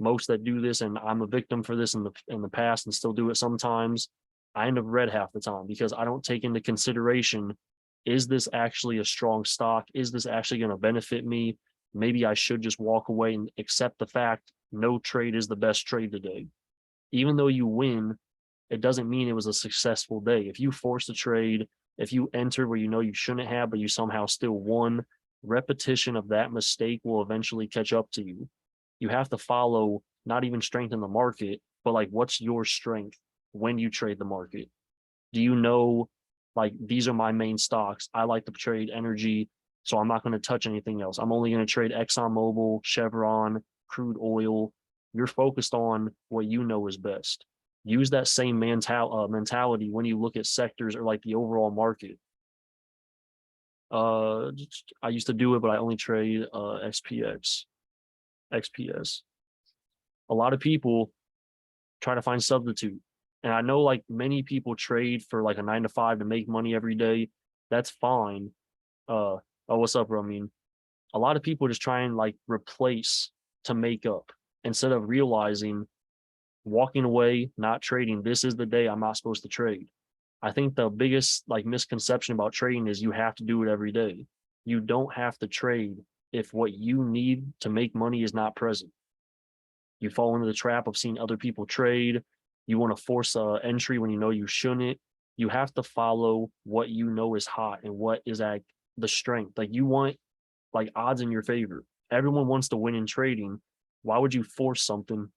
Most that do this, and I'm a victim for this in the past and still do it sometimes, I end up red half the time because I don't take into consideration, is this actually a strong stock? Is this actually going to benefit me? Maybe I should just walk away and accept the fact no trade is the best trade today. Even though you win, it doesn't mean it was a successful day. If you force a trade, if you enter where you know you shouldn't have, but you somehow still won, repetition of that mistake will eventually catch up to you. You have to follow not even strength in the market, but like what's your strength when you trade the market? Do you know, like, these are my main stocks? I like to trade energy, so I'm not going to touch anything else. I'm only going to trade ExxonMobil, Chevron, crude oil. You're focused on what you know is best. Use that same mentality when you look at sectors or like the overall market. I used to do it, but I only trade XPS. A lot of people try to find substitute. And I know like many people trade for like a 9 to 5 to make money every day. That's fine. Oh, what's up, bro? I mean, a lot of people just try and like replace to make up instead of realizing, walking away, not trading. This is the day I'm not supposed to trade. I think the biggest like misconception about trading is you have to do it every day. You don't have to trade if what you need to make money is not present. You fall into the trap of seeing other people trade. You want to force a entry when you know you shouldn't. You have to follow what you know is hot and what is at the strength. Like you want like odds in your favor. Everyone wants to win in trading. Why would you force something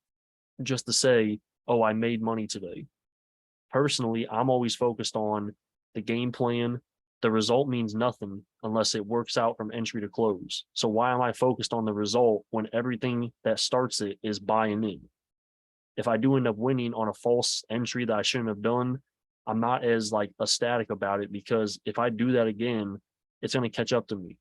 just to say, oh, I made money today? Personally, I'm always focused on the game plan. The result means nothing unless it works out from entry to close. So why am I focused on the result when everything that starts it is buying in? If I do end up winning on a false entry that I shouldn't have done, I'm not as like ecstatic about it, because if I do that again, it's going to catch up to me.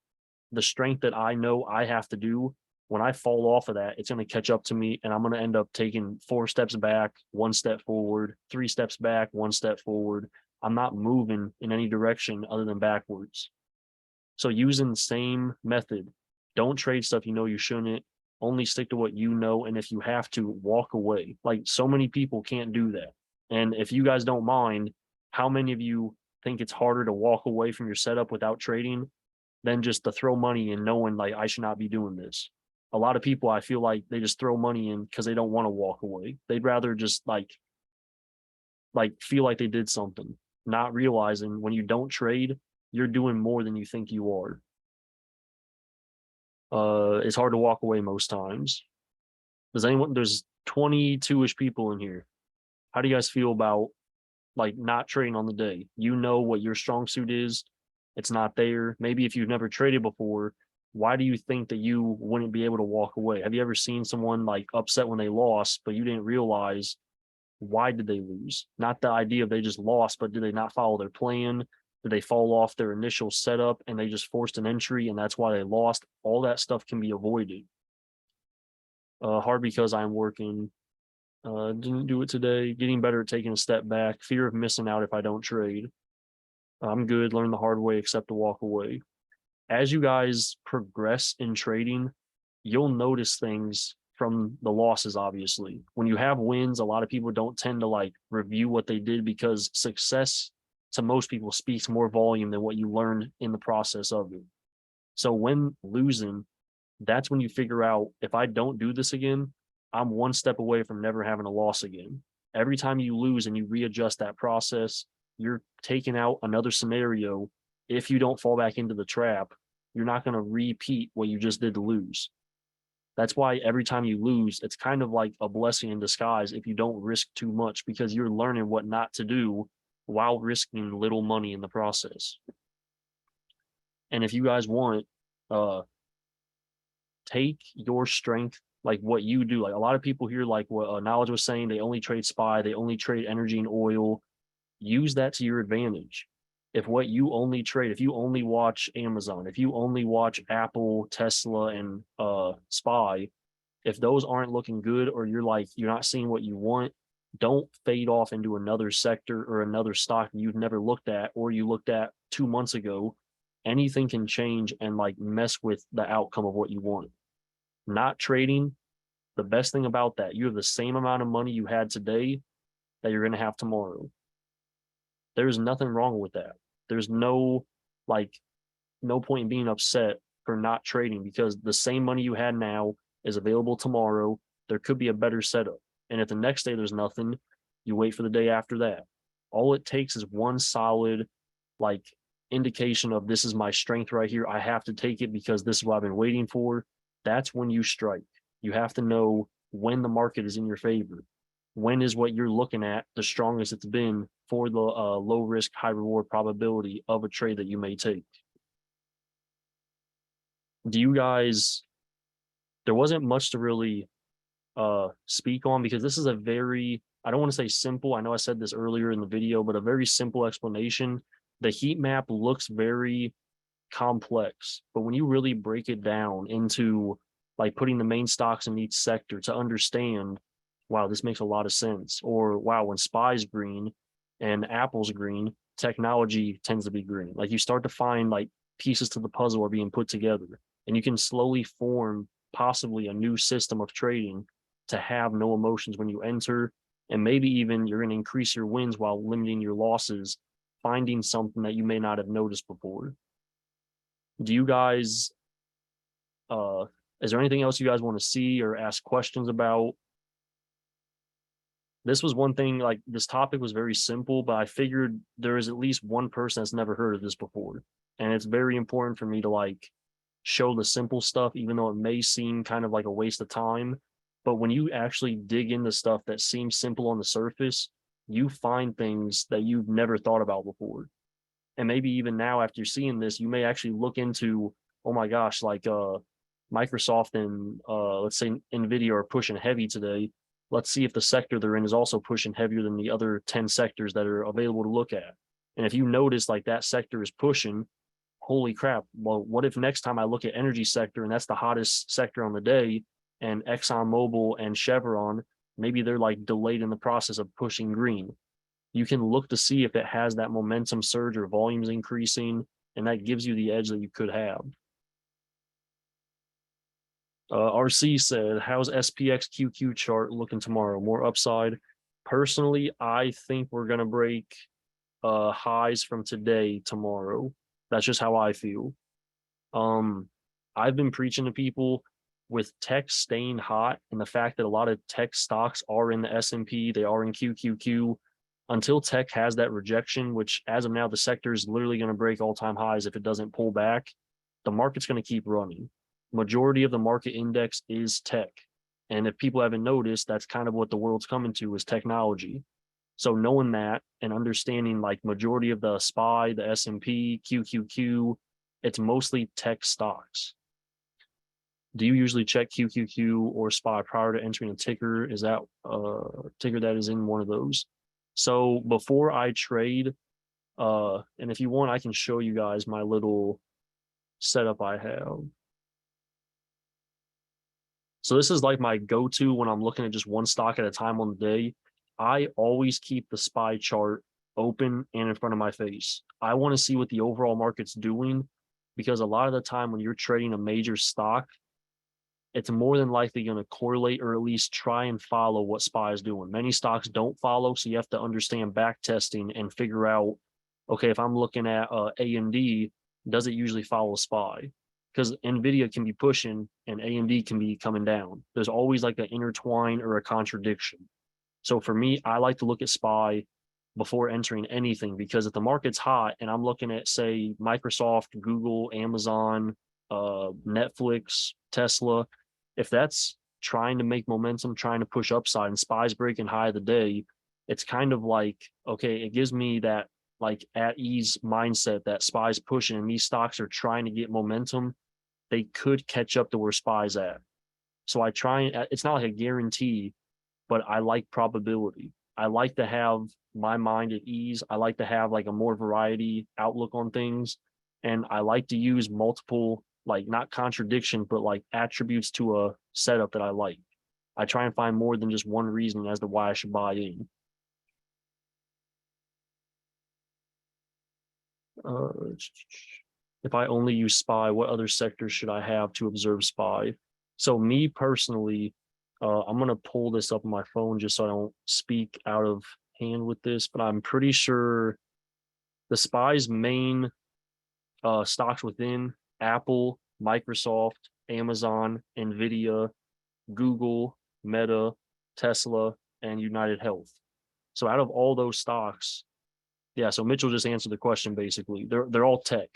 The strength that I know I have to do, when I fall off of that, it's going to catch up to me, and I'm going to end up taking 4 steps back, 1 step forward, 3 steps back, 1 step forward. I'm not moving in any direction other than backwards. So using the same method, don't trade stuff you know you shouldn't. Only stick to what you know, and if you have to, walk away. Like so many people can't do that. And if you guys don't mind, how many of you think it's harder to walk away from your setup without trading than just to throw money in knowing like I should not be doing this? A lot of people, I feel like they just throw money in because they don't want to walk away. They'd rather just like feel like they did something, not realizing when you don't trade, you're doing more than you think you are. It's hard to walk away most times. There's 22-ish people in here. How do you guys feel about like not trading on the day? You know what your strong suit is. It's not there. Maybe if you've never traded before, why do you think that you wouldn't be able to walk away? Have you ever seen someone like upset when they lost, but you didn't realize why did they lose? Not the idea of they just lost, but did they not follow their plan? Did they fall off their initial setup and they just forced an entry and that's why they lost? All that stuff can be avoided. Hard because I'm working. Didn't do it today. Getting better at taking a step back. Fear of missing out if I don't trade. I'm good. Learn the hard way, except to walk away. As you guys progress in trading, you'll notice things from the losses, obviously. When you have wins, a lot of people don't tend to like review what they did, because success to most people speaks more volume than what you learned in the process of it. So when losing, that's when you figure out, if I don't do this again, I'm 1 step away from never having a loss again. Every time you lose and you readjust that process, you're taking out another scenario. If you don't fall back into the trap, you're not going to repeat what you just did to lose. That's why every time you lose, it's kind of like a blessing in disguise if you don't risk too much, because you're learning what not to do while risking little money in the process. And if you guys want, take your strength, like what you do. Like a lot of people here, like what Knowledge was saying, they only trade SPY, they only trade energy and oil. Use that to your advantage. If what you only trade, if you only watch Amazon, if you only watch Apple, Tesla, and SPY, if those aren't looking good, or you're not seeing what you want, Don't fade off into another sector or another stock you've never looked at or you looked at 2 months ago. Anything can change and like mess with the outcome of what you want. Not trading, the best thing about that, you have the same amount of money you had today that you're going to have tomorrow. There's nothing wrong with that. There's like no point in being upset for not trading because the same money you had now is available tomorrow. There could be a better setup. And if the next day there's nothing, you wait for the day after that. All it takes is one solid like indication of this is my strength right here. I have to take it because this is what I've been waiting for. That's when you strike. You have to know when the market is in your favor. When is what you're looking at the strongest it's been for the low risk, high reward probability of a trade that you may take? Do you guys, there wasn't much to really speak on because this is a very, I don't want to say simple. I know I said this earlier in the video, but a very simple explanation. The heat map looks very complex, but when you really break it down into like putting the main stocks in each sector to understand, wow, this makes a lot of sense. Or wow, when SPY's green and Apple's green, technology tends to be green. Like you start to find like pieces to the puzzle are being put together, and you can slowly form possibly a new system of trading to have no emotions when you enter. And maybe even you're going to increase your wins while limiting your losses, finding something that you may not have noticed before. Do you guys, uh, is there anything else you guys want to see or ask questions about? This was one thing, like this topic was very simple, but I figured there is at least one person that's never heard of this before. And it's very important for me to like show the simple stuff, even though it may seem kind of like a waste of time. But when you actually dig into stuff that seems simple on the surface, you find things that you've never thought about before. And maybe even now, after seeing this, you may actually look into, oh my gosh, like Microsoft and let's say Nvidia are pushing heavy today. Let's see if the sector they're in is also pushing heavier than the other 10 sectors that are available to look at. And if you notice like that sector is pushing, holy crap, well, what if next time I look at energy sector and that's the hottest sector on the day, and ExxonMobil and Chevron, maybe they're like delayed in the process of pushing green. You can look to see if it has that momentum surge or volumes increasing, and that gives you the edge that you could have. RC said, how's SPX QQ chart looking tomorrow? More upside? Personally, I think we're going to break highs from today tomorrow. That's just how I feel. I've been preaching to people with tech staying hot and the fact that a lot of tech stocks are in the S&P, they are in QQQ. Until tech has that rejection, which as of now, the sector is literally going to break all-time highs if it doesn't pull back, the market's going to keep running. Majority of the market index is tech. And if people haven't noticed, that's kind of what the world's coming to is technology. So knowing that and understanding like majority of the SPY, the S&P, QQQ, it's mostly tech stocks. Do you usually check QQQ or SPY prior to entering a ticker? Is that a ticker that is in one of those? So before I trade, and if you want, I can show you guys my little setup I have. So this is like my go-to when I'm looking at just one stock at a time on the day. I always keep the SPY chart open and in front of my face. I want to see what the overall market's doing because a lot of the time when you're trading a major stock, it's more than likely going to correlate or at least try and follow what SPY is doing. Many stocks don't follow, so you have to understand back testing and figure out, okay, if I'm looking at AMD, does it usually follow SPY? Because NVIDIA can be pushing and AMD can be coming down. There's always like an intertwine or a contradiction. So for me, I like to look at SPY before entering anything because if the market's hot and I'm looking at, say, Microsoft, Google, Amazon, Netflix, Tesla, if that's trying to make momentum, trying to push upside and SPY's breaking high of the day, it's kind of like, okay, it gives me that like at ease mindset that SPY's pushing and these stocks are trying to get momentum. They could catch up to where SPY's at. So I try, it's not like a guarantee, but I like probability. I like to have my mind at ease. I like to have like a more variety outlook on things. And I like to use multiple, like not contradiction, but like attributes to a setup that I like. I try and find more than just one reason as to why I should buy in. Uh, if I only use SPY, what other sectors should I have to observe SPY? So me personally, I'm gonna pull this up on my phone just so I don't speak out of hand with this, but I'm pretty sure the SPY's main stocks within Apple, Microsoft, Amazon, Nvidia, Google, Meta, Tesla, and United Health. So out of all those stocks, yeah, so Mitchell just answered the question basically. They're all tech.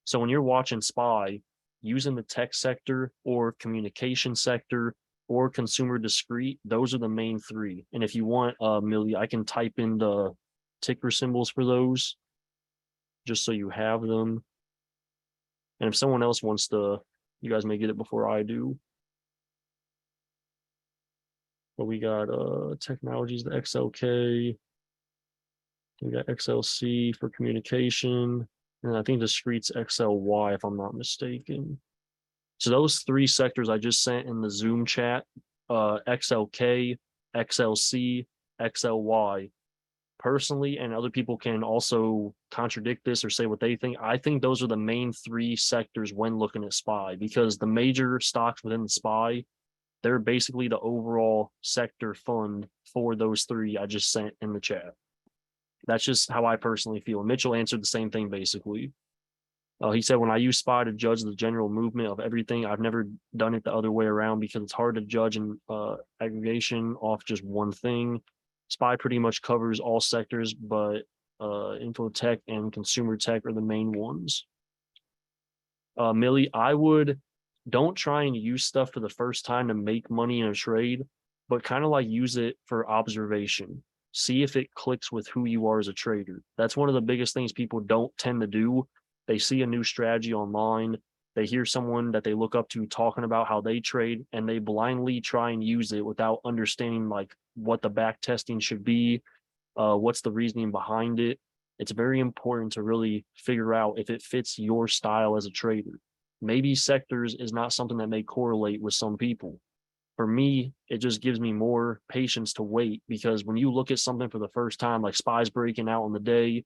So when you're watching SPY, using the tech sector or communication sector or consumer discrete, those are the main three. And if you want, Millie, I can type in the ticker symbols for those just so you have them. And if someone else wants to, you guys may get it before I do. But we got technologies, the XLK, we got XLC for communication, and I think discrete's XLY if I'm not mistaken. So those three sectors I just sent in the Zoom chat, XLK, XLC, XLY, personally, and other people can also contradict this or say what they think. I think those are the main three sectors when looking at SPY, because the major stocks within the SPY, they're basically the overall sector fund for those three I just sent in the chat. That's just how I personally feel. And Mitchell answered the same thing basically. He said, when I use SPY to judge the general movement of everything, I've never done it the other way around because it's hard to judge an aggregation off just one thing. SPY pretty much covers all sectors, but info tech and consumer tech are the main ones. Millie, I would don't try and use stuff for the first time to make money in a trade, but kind of like use it for observation. See if it clicks with who you are as a trader. That's one of the biggest things people don't tend to do. They see a new strategy online, they hear someone that they look up to talking about how they trade, and they blindly try and use it without understanding like what the back testing should be, what's the reasoning behind it. It's very important to really figure out if it fits your style as a trader. Maybe sectors is not something that may correlate with some people. For me, it just gives me more patience to wait, because when you look at something for the first time, like SPY's breaking out on the day,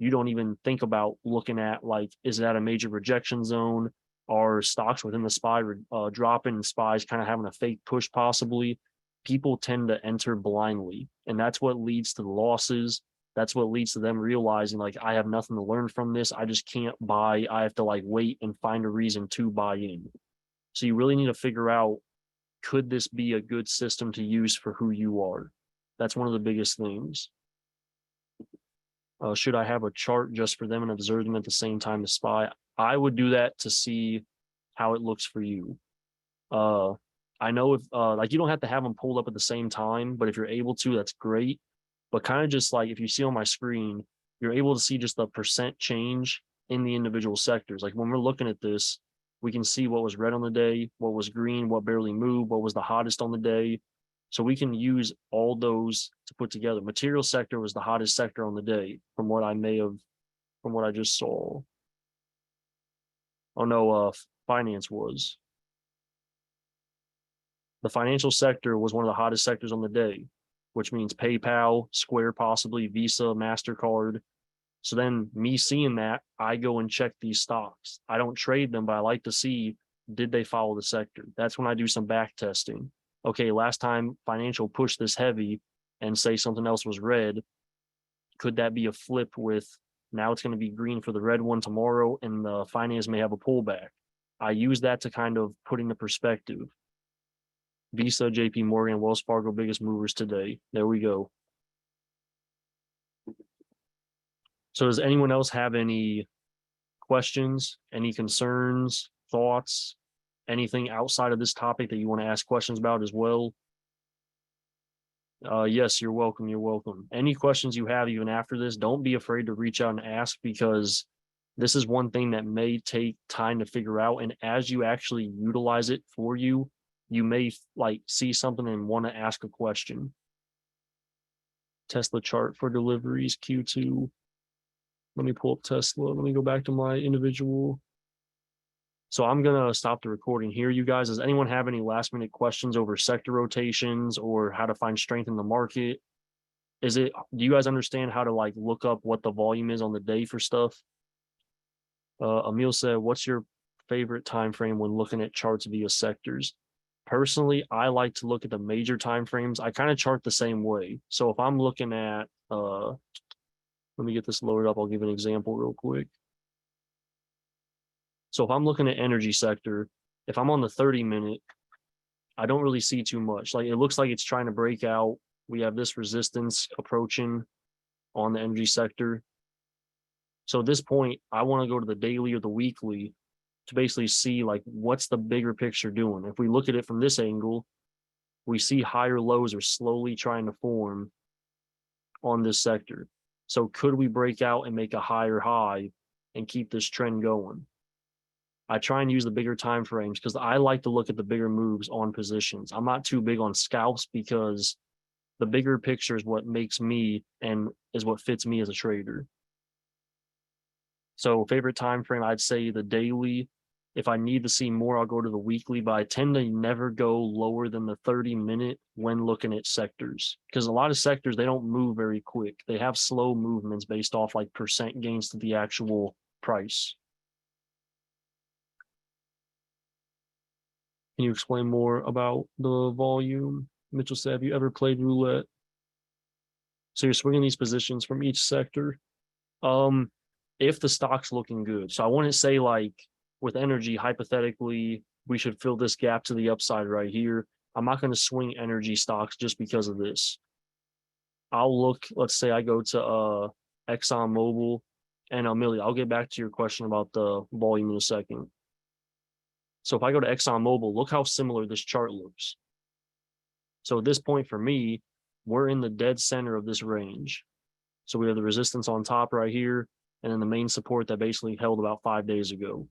you don't even think about looking at like, is that a major rejection zone? Are stocks within the SPY dropping and SPY's kind of having a fake push possibly? People tend to enter blindly, and that's what leads to the losses. That's what leads to them realizing like, I have nothing to learn from this. I just can't buy. I have to like wait and find a reason to buy in. So you really need to figure out, could this be a good system to use for who you are? That's one of the biggest things. Should I have a chart just for them and observe them at the same time as SPY? I would do that to see how it looks for you. I know if like, you don't have to have them pulled up at the same time, but if you're able to, that's great. But kind of just like, if you see on my screen, you're able to see just the percent change in the individual sectors. Like when we're looking at this, we can see what was red on the day, what was green, what barely moved, what was the hottest on the day. So we can use all those to put together. Material sector was the hottest sector on the day, from what from what I just saw. Oh no, finance was. The financial sector was one of the hottest sectors on the day, which means PayPal, Square, possibly Visa, MasterCard. So then me seeing that, I go and check these stocks. I don't trade them, but I like to see, did they follow the sector? That's when I do some back testing. Okay, last time financial pushed this heavy and say something else was red, could that be a flip with, now it's going to be green for the red one tomorrow and the finance may have a pullback? I use that to kind of put into perspective. Visa, JP Morgan, Wells Fargo, biggest movers today. There we go. So does anyone else have any questions, any concerns, thoughts, anything outside of this topic that you want to ask questions about as well? Yes, you're welcome. You're welcome. Any questions you have even after this, don't be afraid to reach out and ask, because this is one thing that may take time to figure out. And as you actually utilize it for you, you may like see something and want to ask a question. Tesla chart for deliveries, Q2. Let me pull up Tesla. Let me go back to my individual. So I'm gonna stop the recording here, you guys. Does anyone have any last minute questions over sector rotations or how to find strength in the market? Do you guys understand how to like look up what the volume is on the day for stuff? Emil said, what's your favorite time frame when looking at charts via sectors? Personally, I like to look at the major time frames. I kind of chart the same way. So if I'm looking at let me get this loaded up, I'll give an example real quick. So if I'm looking at energy sector, if I'm on the 30-minute, I don't really see too much. Like it looks like it's trying to break out. We have this resistance approaching on the energy sector. So at this point, I want to go to the daily or the weekly to basically see like what's the bigger picture doing. If we look at it from this angle, we see higher lows are slowly trying to form on this sector. So could we break out and make a higher high and keep this trend going? I try and use the bigger time frames because I like to look at the bigger moves on positions. I'm not too big on scalps because the bigger picture is what makes me and is what fits me as a trader. So favorite time frame, I'd say the daily. If I need to see more, I'll go to the weekly, but I tend to never go lower than the 30-minute when looking at sectors. Because a lot of sectors, they don't move very quick. They have slow movements based off like percent gains to the actual price. Can you explain more about the volume? Mitchell said, have you ever played roulette? So you're swinging these positions from each sector. If the stock's looking good. So I wouldn't say like with energy, hypothetically, we should fill this gap to the upside right here. I'm not going to swing energy stocks just because of this. I'll look, let's say I go to Exxon Mobil and Amelia. I'll get back to your question about the volume in a second. So if I go to Exxon Mobil, look how similar this chart looks. So at this point for me, we're in the dead center of this range. So we have the resistance on top right here, and then the main support that basically held about 5 days ago.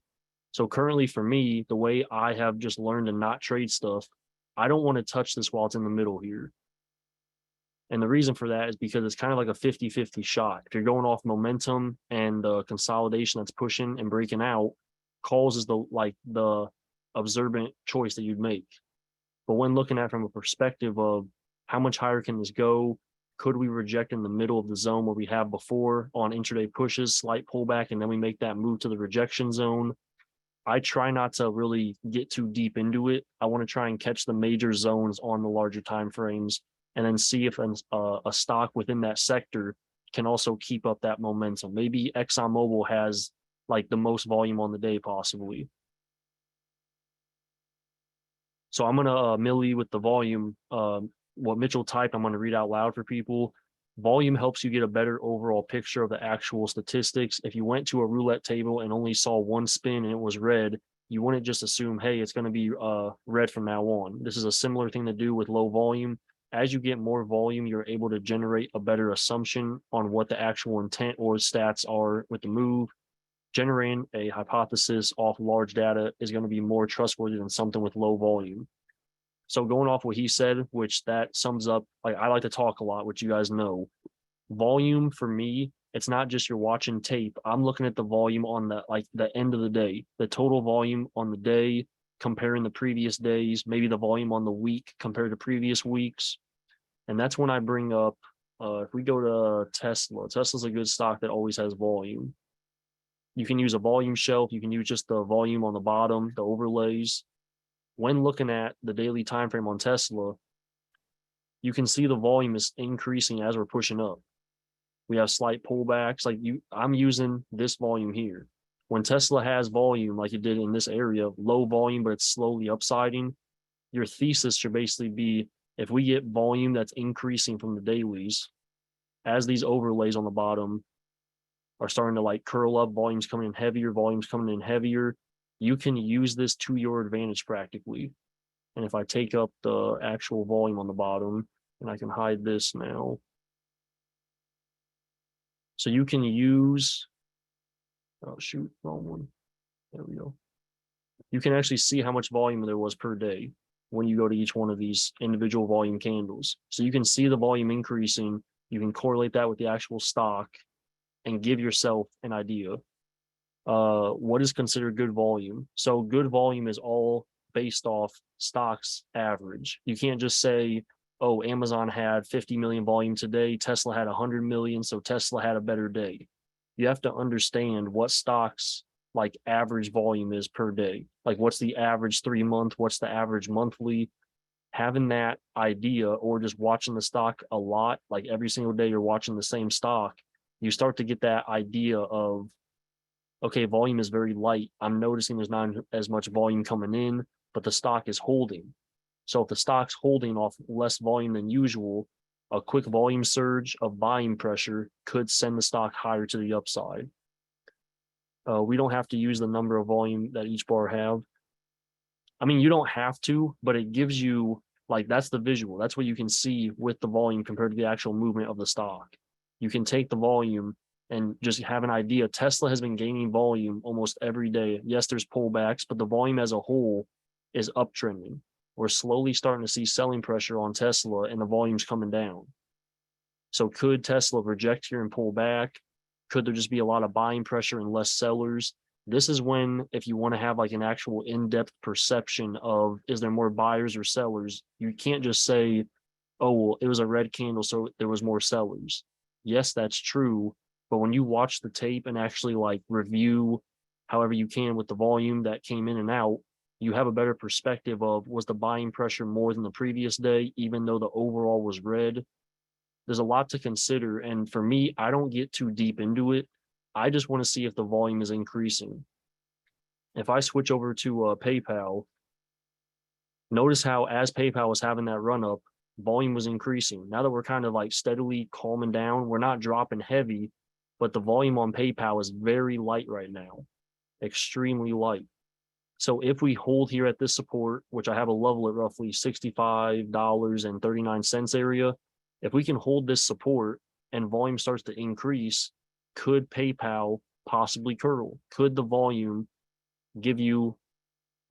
So currently for me, the way I have just learned to not trade stuff, I don't want to touch this while it's in the middle here. And the reason for that is because it's kind of like a 50-50 shot. If you're going off momentum and the consolidation that's pushing and breaking out, calls is the observant choice that you'd make. But when looking at from a perspective of how much higher can this go, could we reject in the middle of the zone where we have before on intraday pushes, slight pullback, and then we make that move to the rejection zone? I try not to really get too deep into it. I want to try and catch the major zones on the larger time frames and then see if a stock within that sector can also keep up that momentum. Maybe ExxonMobil has like the most volume on the day possibly. So I'm going to Millie with the volume. What Mitchell typed, I'm going to read out loud for people. Volume helps you get a better overall picture of the actual statistics. If you went to a roulette table and only saw one spin and it was red, you wouldn't just assume, hey, it's going to be red from now on. This is a similar thing to do with low volume. As you get more volume, you're able to generate a better assumption on what the actual intent or stats are with the move. Generating a hypothesis off large data is going to be more trustworthy than something with low volume. So going off what he said, which that sums up, like I like to talk a lot, which you guys know. Volume for me, it's not just you're watching tape. I'm looking at the volume on the end of the day, the total volume on the day, comparing the previous days, maybe the volume on the week compared to previous weeks. And that's when I bring up if we go to Tesla, Tesla's a good stock that always has volume. You can use a volume shelf, you can use just the volume on the bottom, the overlays. When looking at the daily time frame on Tesla, you can see the volume is increasing as we're pushing up. We have slight pullbacks. I'm using this volume here. When Tesla has volume, like it did in this area, low volume, but it's slowly upsiding, your thesis should basically be if we get volume that's increasing from the dailies, as these overlays on the bottom are starting to like curl up, volumes coming in heavier, you can use this to your advantage practically. And if I take up the actual volume on the bottom, and I can hide this now. So you can use, oh shoot, wrong one. There we go. You can actually see how much volume there was per day when you go to each one of these individual volume candles. So you can see the volume increasing. You can correlate that with the actual stock and give yourself an idea. what is considered good volume? So good volume is all based off stocks average. You can't just say, oh, Amazon had 50 million volume today, Tesla had 100 million, so Tesla had a better day. You have to understand what stocks like average volume is per day. Like what's the average 3 month, what's the average monthly? Having that idea or just watching the stock a lot, like every single day you're watching the same stock, you start to get that idea of, okay, volume is very light. I'm noticing there's not as much volume coming in, but the stock is holding. So if the stock's holding off less volume than usual, a quick volume surge of buying pressure could send the stock higher to the upside. We don't have to use the number of volume that each bar have. I mean, you don't have to, but it gives you like that's the visual. That's what you can see with the volume compared to the actual movement of the stock. You can take the volume and just have an idea. Tesla has been gaining volume almost every day. Yes, there's pullbacks, but the volume as a whole is uptrending. We're slowly starting to see selling pressure on Tesla and the volume's coming down. So could Tesla reject here and pull back? Could there just be a lot of buying pressure and less sellers? This is when, if you want to have like an actual in-depth perception of is there more buyers or sellers, you can't just say, oh, well, it was a red candle, so there was more sellers. Yes, that's true. But when you watch the tape and actually like review however you can with the volume that came in and out, you have a better perspective of was the buying pressure more than the previous day, even though the overall was red. There's a lot to consider. And for me, I don't get too deep into it. I just want to see if the volume is increasing. If I switch over to PayPal, notice how as PayPal was having that run up, volume was increasing. Now that we're kind of like steadily calming down, we're not dropping heavy, but the volume on PayPal is very light right now, extremely light. So if we hold here at this support, which I have a level at roughly $65.39 area, if we can hold this support and volume starts to increase, could PayPal possibly curl? Could the volume give you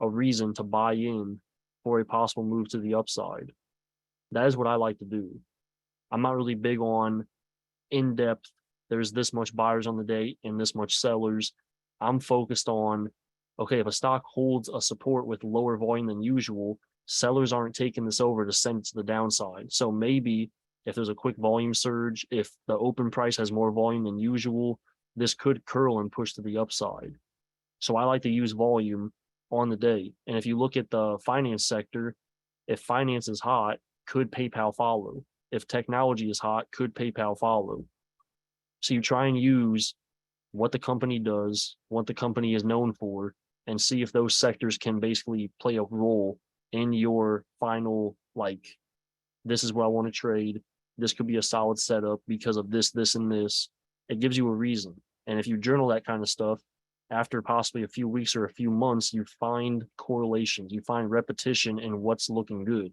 a reason to buy in for a possible move to the upside? That is what I like to do. I'm not really big on in-depth, there's this much buyers on the day and this much sellers. I'm focused on, okay, if a stock holds a support with lower volume than usual, sellers aren't taking this over to send it to the downside. So maybe if there's a quick volume surge, if the open price has more volume than usual, this could curl and push to the upside. So I like to use volume on the day. And if you look at the finance sector, if finance is hot, could PayPal follow? If technology is hot, could PayPal follow? So you try and use what the company does, what the company is known for, and see if those sectors can basically play a role in your final, like, this is where I want to trade. This could be a solid setup because of this, this, and this. It gives you a reason. And if you journal that kind of stuff, after possibly a few weeks or a few months, you find correlations, you find repetition in what's looking good.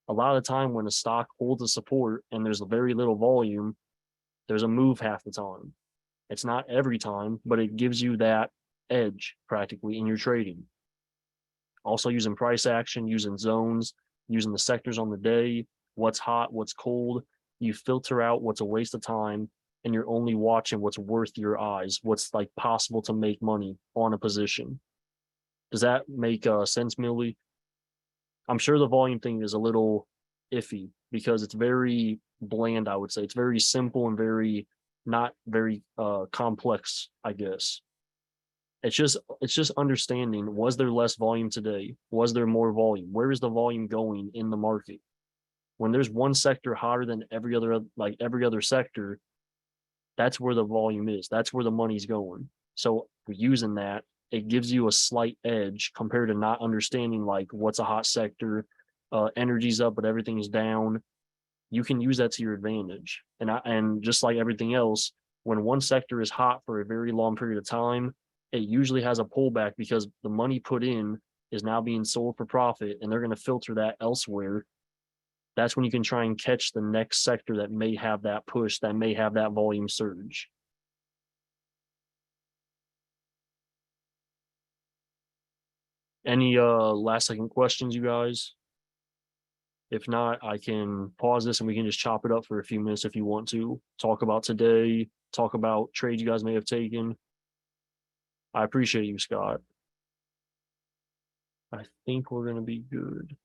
A lot of the time when a stock holds a support and there's very little volume, there's a move half the time. It's not every time, but it gives you that edge practically in your trading. Also using price action, using zones, using the sectors on the day, what's hot, what's cold. You filter out what's a waste of time and you're only watching what's worth your eyes, what's like possible to make money on a position. Does that make sense, Millie? I'm sure the volume thing is a little iffy because it's very bland, I would say. It's very simple and very not very complex, I guess. It's just understanding, was there less volume today? Was there more volume? Where is the volume going in the market? When there's one sector hotter than every other sector, that's where the volume is. That's where the money's going. So using that, it gives you a slight edge compared to not understanding like what's a hot sector, energy's up, but everything's down. You can use that to your advantage. And just like everything else, when one sector is hot for a very long period of time, it usually has a pullback because the money put in is now being sold for profit and they're going to filter that elsewhere. That's when you can try and catch the next sector that may have that push, that may have that volume surge. Any last second questions, you guys? If not, I can pause this and we can just chop it up for a few minutes if you want to. Talk about today, talk about trades you guys may have taken. I appreciate you, Scott. I think we're gonna be good.